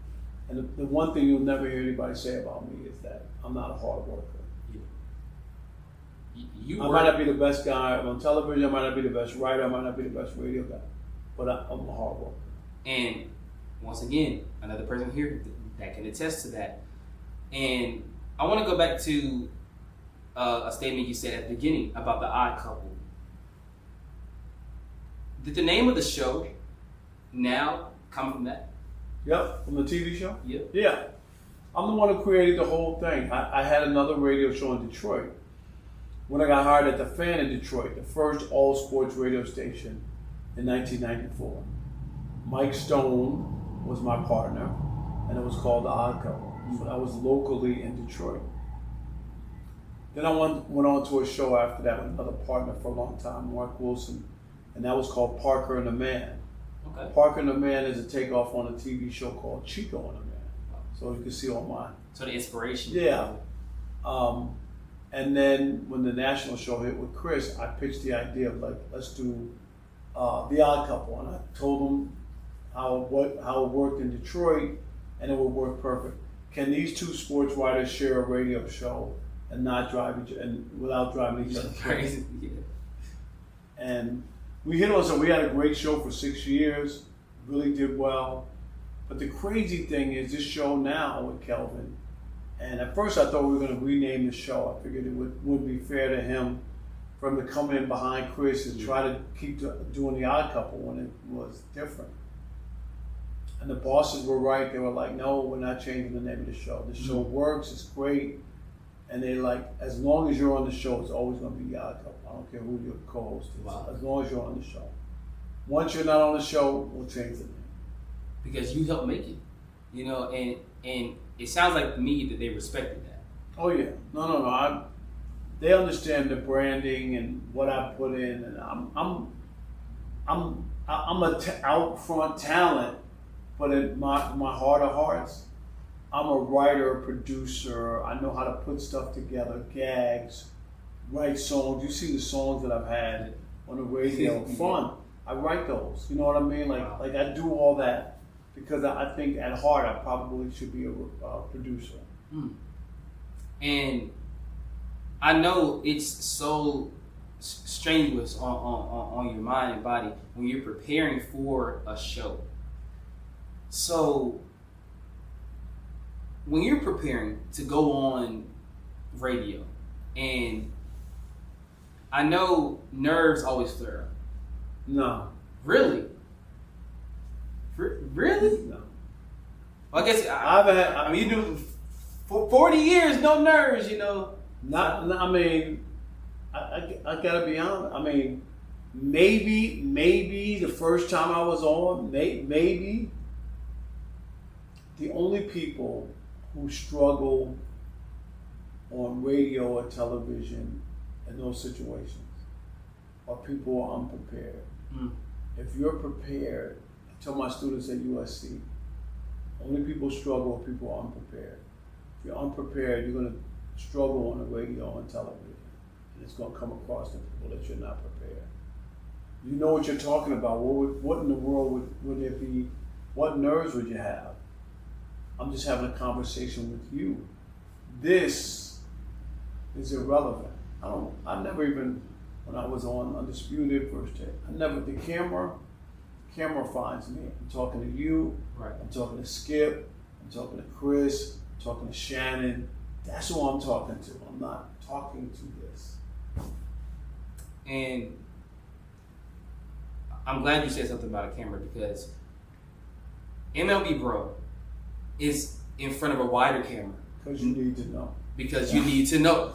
And the one thing you'll never hear anybody say about me is that I'm not a hard worker. I might not be the best guy on television, I might not be the best writer, I might not be the best radio guy, but I'm a hard worker. And once again, another person here that can attest to that. And I want to go back to a statement you said at the beginning about the odd couple. Did the name of the show now come from that? Yep, from the TV show? Yep. Yeah. I'm the one who created the whole thing. I had another radio show in Detroit. When I got hired at the Fan in Detroit, the first all-sports radio station in 1994. Mike Stone was my partner, and it was called The Odd Couple. So I was locally in Detroit. Then I went on to a show after that with another partner for a long time, Mark Wilson, and that was called Parker and the Man. Okay. Parker and the Man is a takeoff on a TV show called Chico and the Man. So you can see all mine. So the inspiration. Yeah. And then when the national show hit with Chris, I pitched the idea of let's do The Odd Couple, and I told him how it worked in Detroit, and it would work perfect. Can these two sports writers share a radio show and not drive without driving each other crazy? Yeah. And we hit on something. We had a great show for 6 years, really did well. But the crazy thing is this show now with Kelvin, and at first I thought we were going to rename the show. I figured it wouldn't be fair to him for him to come in behind Chris and try to keep doing The Odd Couple when it was different. And the bosses were right. They were like, no, we're not changing the name of the show. The show works, it's great. And they like, as long as you're on the show, it's always going to be The Odd Couple. I don't care who your co-host is. Wow. As long as you're on the show. Once you're not on the show, we'll change the name. Because you helped make it. And it sounds like to me that they respected that. Oh yeah, no. They understand the branding and what I put in, and I'm out front talent, but in my heart of hearts, I'm a writer, a producer. I know how to put stuff together, gags, write songs. You see the songs that I've had on the radio, fun. I write those. You know what I mean? Like I do all that. Because I think at heart I probably should be a producer. And I know it's so strenuous on your mind and body when you're preparing for a show. So when you're preparing to go on radio, and I know nerves always flare up. No. Really? Really? No. Well, I guess I haven't had. I mean, you do for 40 years, no nerves, Not. I mean, I gotta be honest. I mean, maybe the first time I was on, maybe the only people who struggle on radio or television in those situations are people who are unprepared. If you're prepared, I tell my students at USC, only people struggle if people are unprepared. If you're unprepared, you're going to struggle on the radio and television. And it's going to come across to people that you're not prepared. You know what you're talking about. What in the world would there be? What nerves would you have? I'm just having a conversation with you. This is irrelevant. I never even, when I was on Undisputed first day, the camera finds me. I'm talking to you, right. I'm talking to Skip, I'm talking to Chris, I'm talking to Shannon, That's who I'm talking to. I'm not talking to this. And I'm glad you said something about a camera because MLBbro is in front of a wider camera. Because you need to know. Because you need to know.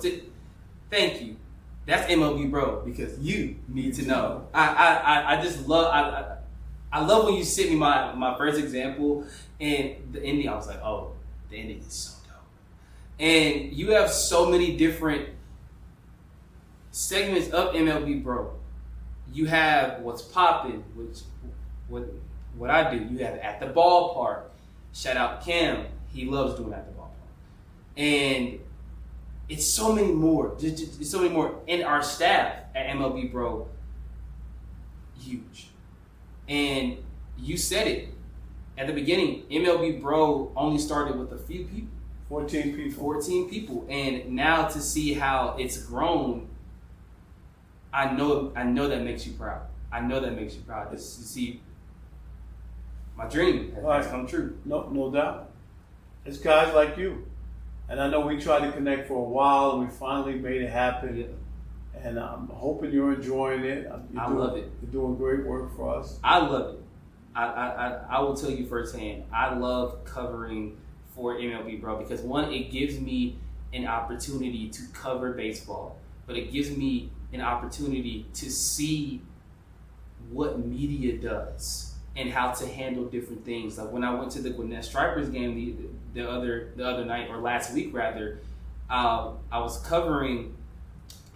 Thank you. That's MLBbro because you need to know. I just love I love when you sent me my first example and the ending. I was like, oh, the ending is so dope. And you have so many different segments of MLBbro. You have what's popping, which what I do. You have at the ballpark. Shout out Cam. He loves doing at the ballpark. And it's so many more. It's so many more. And our staff at MLBbro, huge. And you said it at the beginning. MLBbro only started with a few people. 14 people. 14 people. And now to see how it's grown, I know that makes you proud. I know that makes you proud to see my dream has come true. No doubt. It's guys like you. And I know we tried to connect for a while and we finally made it happen. Yeah. And I'm hoping you're enjoying it. I love it. You're doing great work for us. I love it. I will tell you firsthand, I love covering for MLBbro because one, it gives me an opportunity to cover baseball, but it gives me an opportunity to see what media does and how to handle different things. Like when I went to the Gwinnett Stripers game the other night, or last week rather, I was covering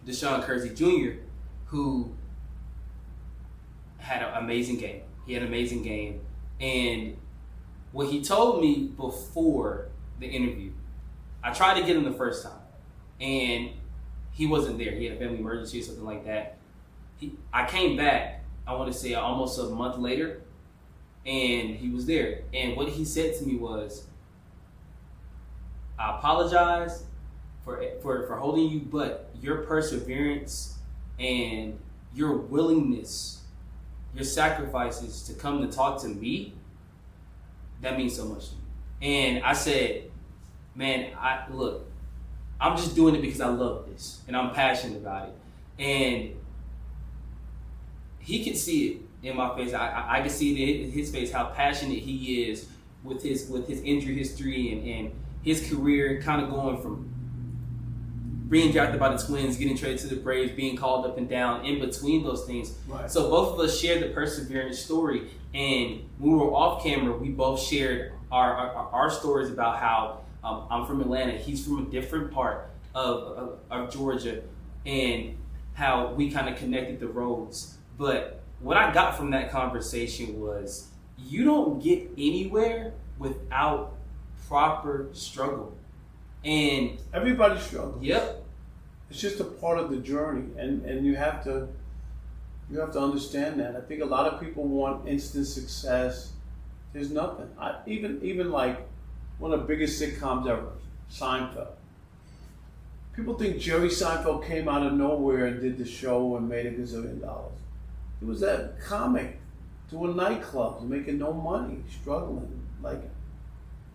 Deshaun Kersey Jr., who had an amazing game. He had an amazing game. And what he told me before the interview, I tried to get him the first time, and he wasn't there. He had a family emergency or something like that. I came back, I want to say almost a month later, and he was there. And what he said to me was, I apologize for holding you, but your perseverance and your willingness, your sacrifices to come to talk to me, that means so much to me. And I said, man, I'm just doing it because I love this and I'm passionate about it. And he could see it in my face. I could see it in his face how passionate he is with his injury history and his career, kind of going from being drafted by the Twins, getting traded to the Braves, being called up and down, in between those things. Right. So both of us shared the perseverance story, and when we were off camera, we both shared our stories about how I'm from Atlanta, he's from a different part of Georgia, and how we kind of connected the roads. But what I got from that conversation was, you don't get anywhere without proper struggle. And everybody struggles. Yep. It's just a part of the journey, and you have to understand that. I think a lot of people want instant success. There's nothing. Even like one of the biggest sitcoms ever, Seinfeld. People think Jerry Seinfeld came out of nowhere and did the show and made $1 gazillion. He was that comic doing nightclubs, making no money, struggling,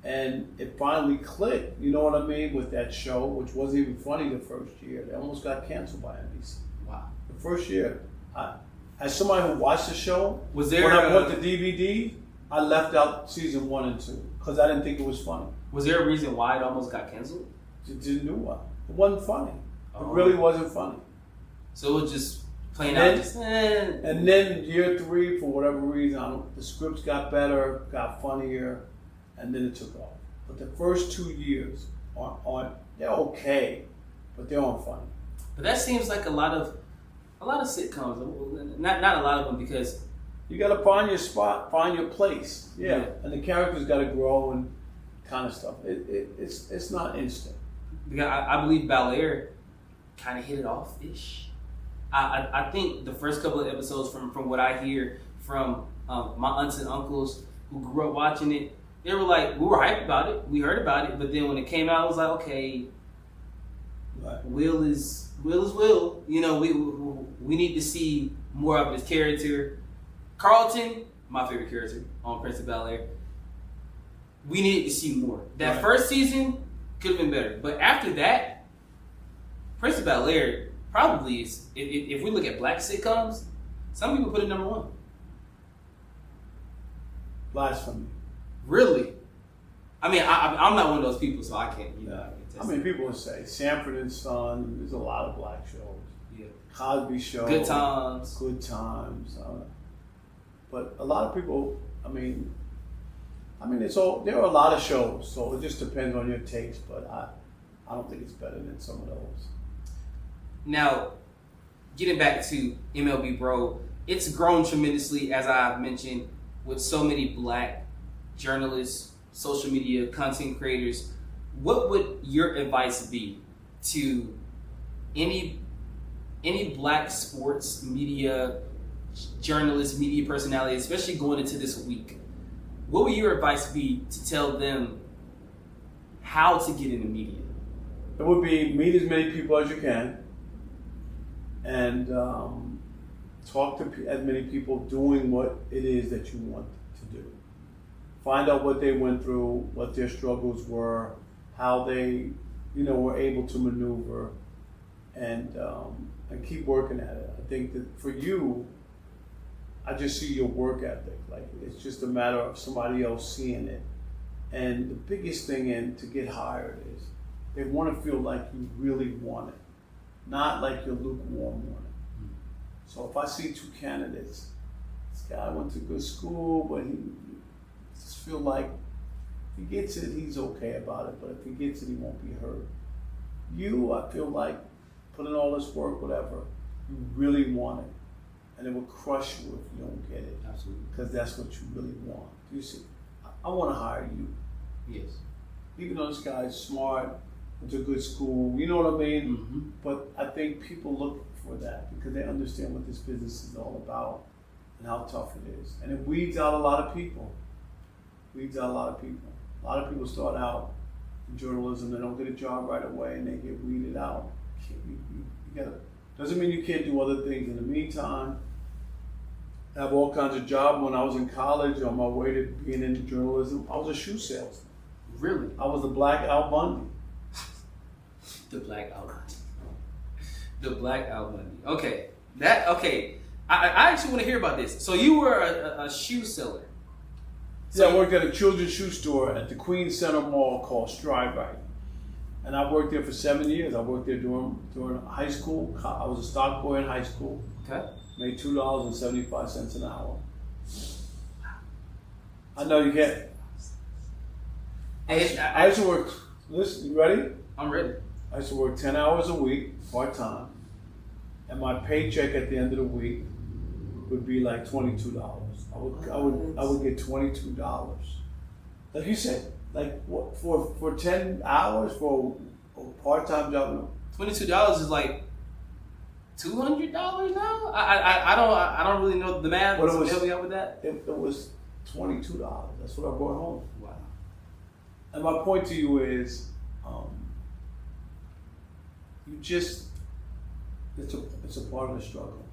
and it finally clicked, you know what I mean, with that show, which wasn't even funny the first year. They almost got canceled by NBC. Wow. The first year. As somebody who watched the show, when I bought the DVD, I left out season 1 and 2 because I didn't think it was funny. Was there a reason why it almost got canceled? Didn't know why. It wasn't funny. It really wasn't funny. So it was just playing out. And then year 3, for whatever reason, the scripts got better, got funnier, and then it took off. But the first 2 years they're okay, but they aren't funny. But that seems like a lot of sitcoms. Not a lot of them, because you got to find your spot, find your place. Yeah. And the characters got to grow and kind of stuff. It's not instant. Because I believe Bel-Air kind of hit it off-ish. I think the first couple of episodes, from what I hear from my aunts and uncles who grew up watching it, they were like, we were hyped about it, we heard about it, but then when it came out, I was like, okay, right. Will is Will. You know, we need to see more of his character. Carlton, my favorite character on Prince of Bel-Air. We needed to see more. That first season, Could have been better. But after that, Prince of Bel-Air probably is, if we look at black sitcoms, some people put it number 1. Blasphemy. Really? I mean, I'm not one of those people, so I can't, I can't test I mean, people would say Sanford and Son, there's a lot of black shows. Yeah. Cosby Show. Good Times. Good Times. But a lot of people, I mean, there are a lot of shows, so it just depends on your taste, but I don't think it's better than some of those. Now, getting back to MLBbro, it's grown tremendously, as I've mentioned, with so many black journalists, social media content creators. What would your advice be to any black sports media journalists, media personality, especially going into this week? What would your advice be to tell them how to get in the media? It would be meet as many people as you can and talk to as many people doing what it is that you want to do. Find out what they went through, what their struggles were, how they, were able to maneuver, and keep working at it. I think that for you, I just see your work ethic. Like, it's just a matter of somebody else seeing it. And the biggest thing to get hired is they want to feel like you really want it, not like you're lukewarm on it. So if I see 2 candidates, this guy went to good school, but he just feel like if he gets it, he's okay about it. But if he gets it, he won't be hurt. You, I feel like, put in all this work, whatever, you really want it. And it will crush you if you don't get it. Absolutely. Because that's what you really want. You see, I want to hire you. Yes. Even though this guy's smart, went to good school, you know what I mean? Mm-hmm. But I think people look for that because they understand what this business is all about and how tough it is. And it weeds out a lot of people. A lot of people start out in journalism, they don't get a job right away and they get weeded out. You gotta, doesn't mean you can't do other things in the meantime. I have all kinds of jobs. When I was in college, on my way to being into journalism, I was a shoe salesman. Really? I was the Black Al Bundy. The Black Al Bundy. The Black Al Bundy. Okay. I actually want to hear about this. So you were a shoe seller. I worked at a children's shoe store at the Queens Center Mall called Stride Right. And I worked there for 7 years. I worked there during high school. I was a stock boy in high school. Okay. Made $2.75 an hour. I know you get it. I used to work, listen, you ready? I'm ready. I used to work 10 hours a week, part-time. And my paycheck at the end of the week would be like $22. I would get $22. Like you said, like what for 10 hours for a part-time job? $22 is like $200 now. I don't really know the math. But it was, help me out with that. It was $22. That's what I brought home. Wow. And my point to you is, it's a part of the struggle.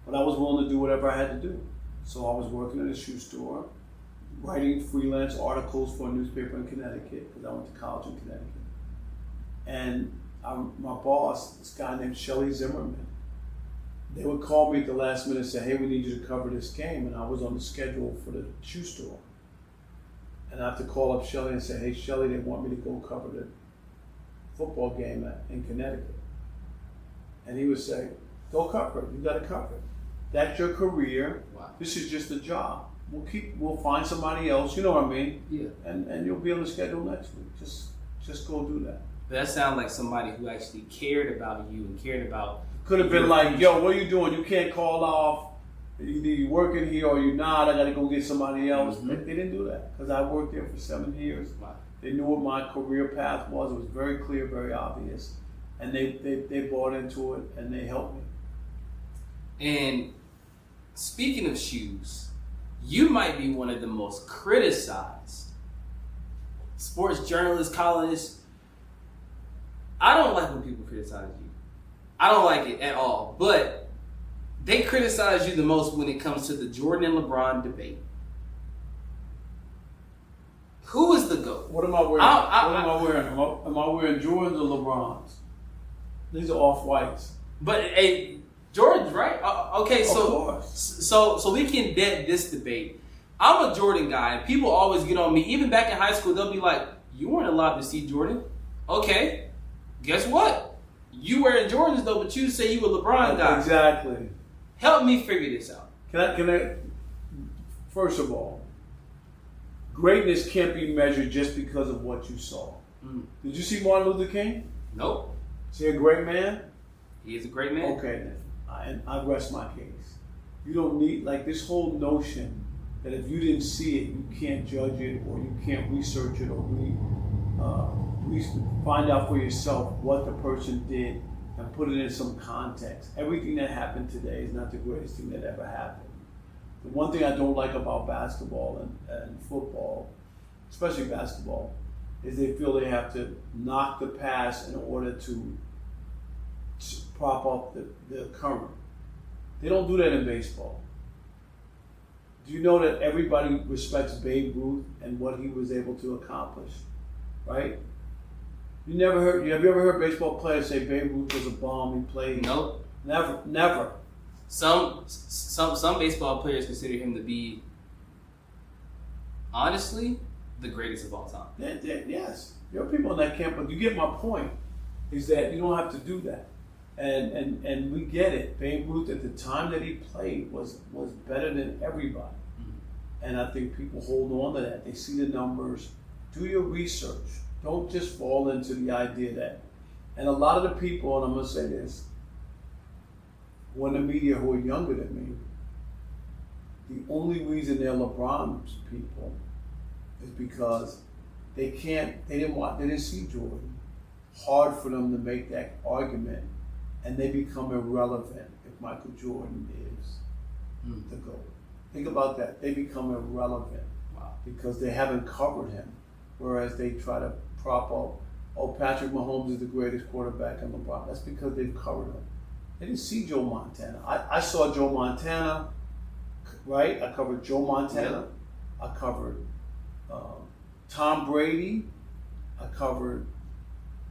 But I was willing to do whatever I had to do. So I was working in a shoe store, writing freelance articles for a newspaper in Connecticut, because I went to college in Connecticut. And my boss, this guy named Shelly Zimmerman, they would call me at the last minute and say, hey, we need you to cover this game. And I was on the schedule for the shoe store. And I have to call up Shelly and say, hey, Shelly, they want me to go cover the football game in Connecticut. And he would say, go cover it. You got to cover it. That's your career. Wow. This is just a job. We'll find somebody else. You know what I mean? Yeah. And you'll be on the schedule next week. Just go do that. That sounds like somebody who actually cared about you and cared about. Could have been like, yo, what are you doing? You can't call off. Either you're working here or you're not. I got to go get somebody else. Mm-hmm. They didn't do that because I worked there for 7 years. Wow. They knew what my career path was. It was very clear, very obvious. And they bought into it and they helped me. And speaking of shoes, you might be one of the most criticized sports journalists, columnists. I don't like when people criticize you. I don't like it at all. But they criticize you the most when it comes to the Jordan and LeBron debate. Who is the GOAT? What am I wearing? What am I wearing? Am I wearing Jordans or LeBrons? These are off-whites. But hey, Jordan's right. Okay, Of course. so we can dead this debate. I'm a Jordan guy, and people always get on me. Even back in high school, they'll be like, "You weren't allowed to see Jordan." Okay, guess what? You wearing Jordans though, but you say you a LeBron guy. Exactly. Help me figure this out. Can I? First of all, greatness can't be measured just because of what you saw. Did you see Martin Luther King? Nope. Is he a great man? He is a great man. Okay, then. I rest my case. You don't need, like, this whole notion that if you didn't see it, you can't judge it, or you can't research it, or find out for yourself what the person did and put it in some context. Everything that happened today is not the greatest thing that ever happened. The one thing I don't like about basketball and football, especially basketball, is they feel they have to knock the past in order to prop up the current. They don't do that in baseball. Do you know that everybody respects Babe Ruth and what he was able to accomplish, right? Have you ever heard baseball players say Babe Ruth was a bomb he played? Nope. Never. Some baseball players consider him to be, honestly, the greatest of all time. Yes, there are people in that camp, but you get my point. Is that you don't have to do that, and we get it. Babe Ruth at the time that he played was better than everybody, and I think people hold on to that. They see the numbers. Do your research. Don't just fall into the idea that. And a lot of the people, and I'm going to say this, who in the media who are younger than me, the only reason they're LeBron's people is because they didn't see Jordan. Hard for them to make that argument, and they become irrelevant if Michael Jordan is the GOAT. Think about that. They become irrelevant because they haven't covered him, whereas they try to prop up, Patrick Mahomes is the greatest quarterback in LeBron. That's because they've covered him. They didn't see Joe Montana. I saw Joe Montana, right? I covered Joe Montana. Yeah. I covered Tom Brady. I covered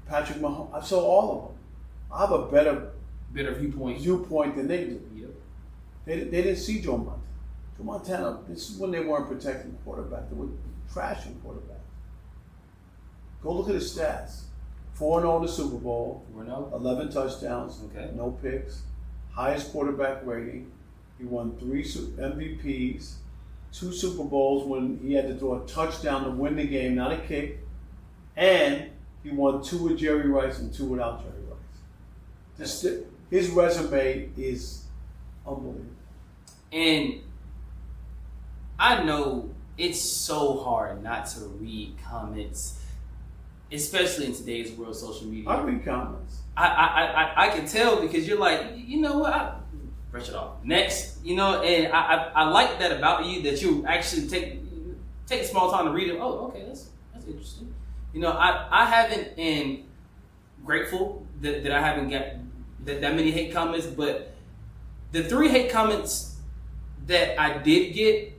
Patrick Mahomes. I saw all of them. I have a better viewpoint than they do. Yep. They didn't see Joe Montana. Joe Montana, this is when they weren't protecting the quarterback. They were trashing quarterback. Go look at his stats. 4-0 in the Super Bowl. 4-0. 11 touchdowns. Okay. No picks. Highest quarterback rating. He won 3 MVPs. 2 Super Bowls when he had to throw a touchdown to win the game, not a kick. And he won 2 with Jerry Rice and 2 without Jerry Rice. His resume is unbelievable. And I know it's so hard not to read comments, especially in today's world of social media. I read comments. I can tell because you're like, you know what? Brush it off. Next, and I like that about you, that you actually take a small time to read it. Oh, okay, that's interesting. I haven't, and grateful that I haven't got that many hate comments, but the 3 hate comments that I did get,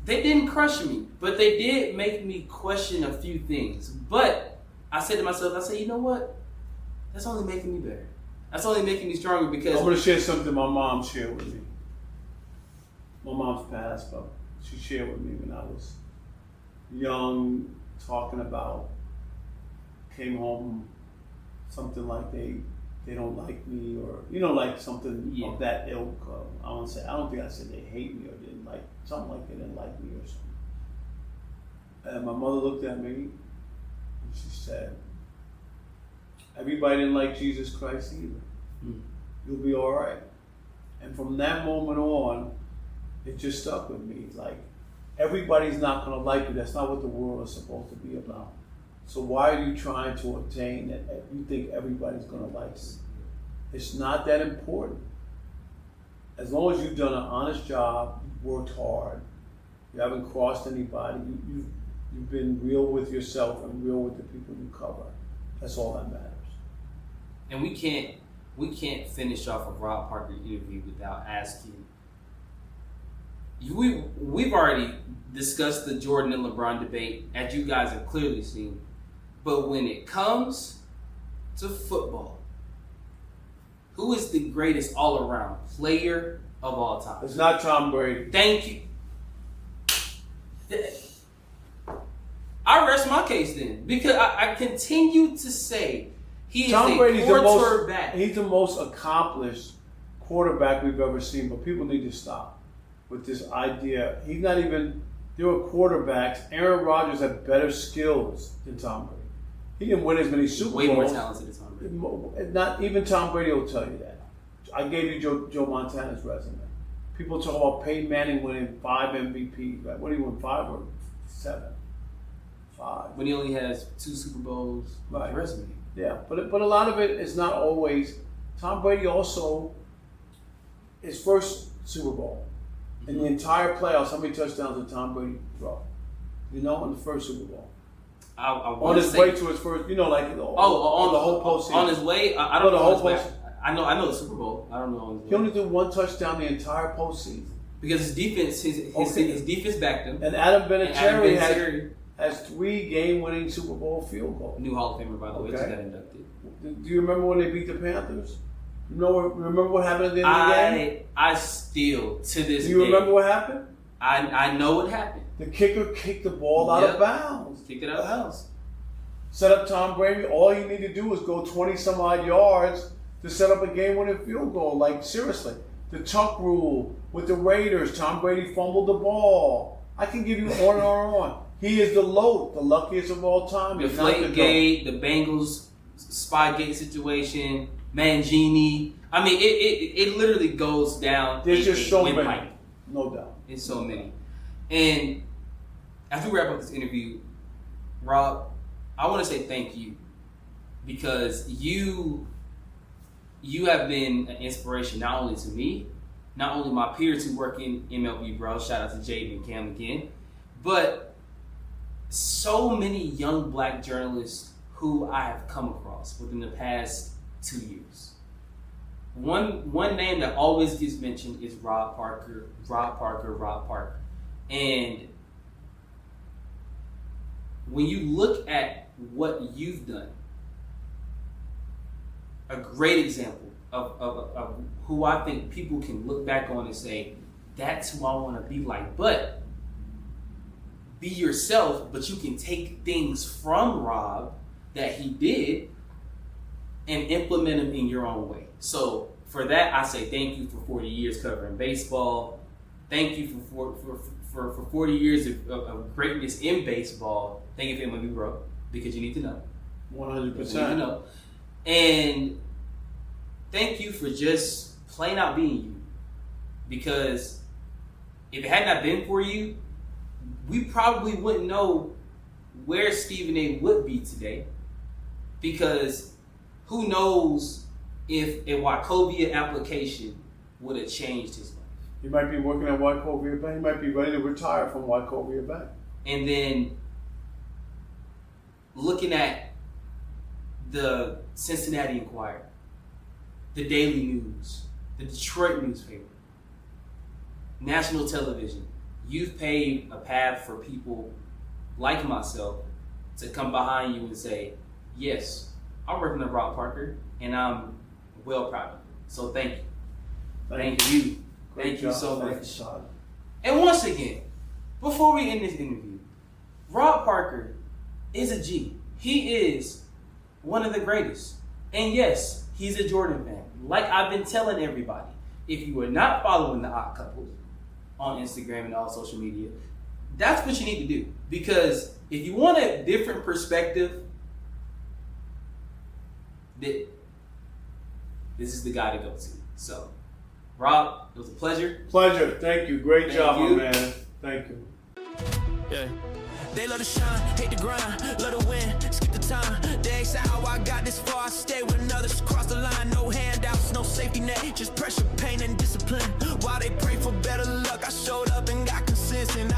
they didn't crush me, but they did make me question a few things. But I said to myself, you know what? That's only making me better. That's only making me stronger because... I'm going to share something my mom shared with me. My mom's passed, but she shared with me when I was young, talking about, came home, something like they don't like me, or, like something of that ilk. I don't think I said they hate me or didn't like, something like they didn't like me or something. And my mother looked at me and she said, everybody didn't like Jesus Christ either. You'll be all right. And from that moment on, it just stuck with me. Like, everybody's not going to like you. That's not what the world is supposed to be about. So why are you trying to obtain that you think everybody's going to like you? It's not that important. As long as you've done an honest job, you've worked hard, you haven't crossed anybody, you've been real with yourself and real with the people you cover. That's all that matters. And we can't finish off a Rob Parker interview without asking, we've already discussed the Jordan and LeBron debate, as you guys have clearly seen. But when it comes to football, who is the greatest all-around player of all time? It's not Tom Brady. Thank you. I rest my case then, because I continue to say he is Tom Brady's a the most, quarterback. he's the most accomplished quarterback we've ever seen, but people need to stop with this idea. He's not even, there were quarterbacks. Aaron Rodgers had better skills than Tom Brady. He didn't win as many Super Bowls. Way more talented than Tom Brady. Not even Tom Brady will tell you that. I gave you Joe Montana's resume. People talk about Peyton Manning winning 5 MVPs. Right? What do you win, 5 or 7? 5. When he only has 2 Super Bowls on his resume. Yeah, but a lot of it is not always. Tom Brady also, his first Super Bowl, in the entire playoffs, how many touchdowns did Tom Brady throw? You know, in the first Super Bowl. I On his way to his first, you know, like on the whole postseason. On his way, I don't know the his whole way. I know the Super Bowl. I don't know on his way. He only did 1 touchdown the entire postseason. Because his defense, his defense backed him. And Adam Vinatieri has has 3 game-winning Super Bowl field goals. New Hall of Famer, by the way, just Okay. got inducted. Do you remember when they beat the Panthers? Remember what happened at the end of the game? I still, to this day. Do you remember what happened? I know what happened. The kicker kicked the ball out of bounds. Kicked it out of bounds. Set up Tom Brady. All you need to do is go 20-some-odd yards to set up a game-winning field goal. Like, seriously. The tuck rule with the Raiders. Tom Brady fumbled the ball. I can give you on and on and on. He is the luckiest of all time. The Deflategate, the Bengals Spygate situation, Mangini. I mean, it literally goes down. There's just so many. Pipe. No doubt. It's so many. And as we wrap up this interview, Rob, I want to say thank you, because you have been an inspiration not only to me, not only my peers who work in MLBbro, shout out to Jaden and Cam again, but so many young black journalists who I have come across within the past 2 years. One name that always gets mentioned is Rob Parker. And when you look at what you've done, a great example of who I think people can look back on and say, that's who I want to be like. But be yourself, but you can take things from Rob that he did and implement them in your own way. So for that, I say thank you for 40 years covering baseball. Thank you for 40 years of greatness in baseball. Thank you for MLBbro, because you need to know. 100%. You need to know. And thank you for just plain out being you. Because if it had not been for you, we probably wouldn't know where Stephen A. would be today. Because who knows if a Wachovia application would have changed his life. He might be working at Wachovia Bank. He might be ready to retire from Wachovia Bank. And then looking at the Cincinnati Enquirer, the Daily News, the Detroit newspaper, national television, you've paved a path for people like myself to come behind you and say, yes, I'm working with Rob Parker, and I'm well proud of it. So thank you. Thank you. Thank you so much. And once again, before we end this interview, Rob Parker is a G. He is one of the greatest. And yes, he's a Jordan fan. Like I've been telling everybody, if you are not following the Odd Couples on Instagram and all social media, that's what you need to do. Because if you want a different perspective, this is the guy to go to. So, Rob, it was a pleasure. Pleasure. Thank you. Great job, you. my man. Thank you. Yeah. They love to shine, hate the grind, love to win, skip the time. They ask how I got this far, I stay with others, cross the line, no handouts, no safety net, just pressure, pain, and discipline. While they pray for better luck, I showed up and got consistent.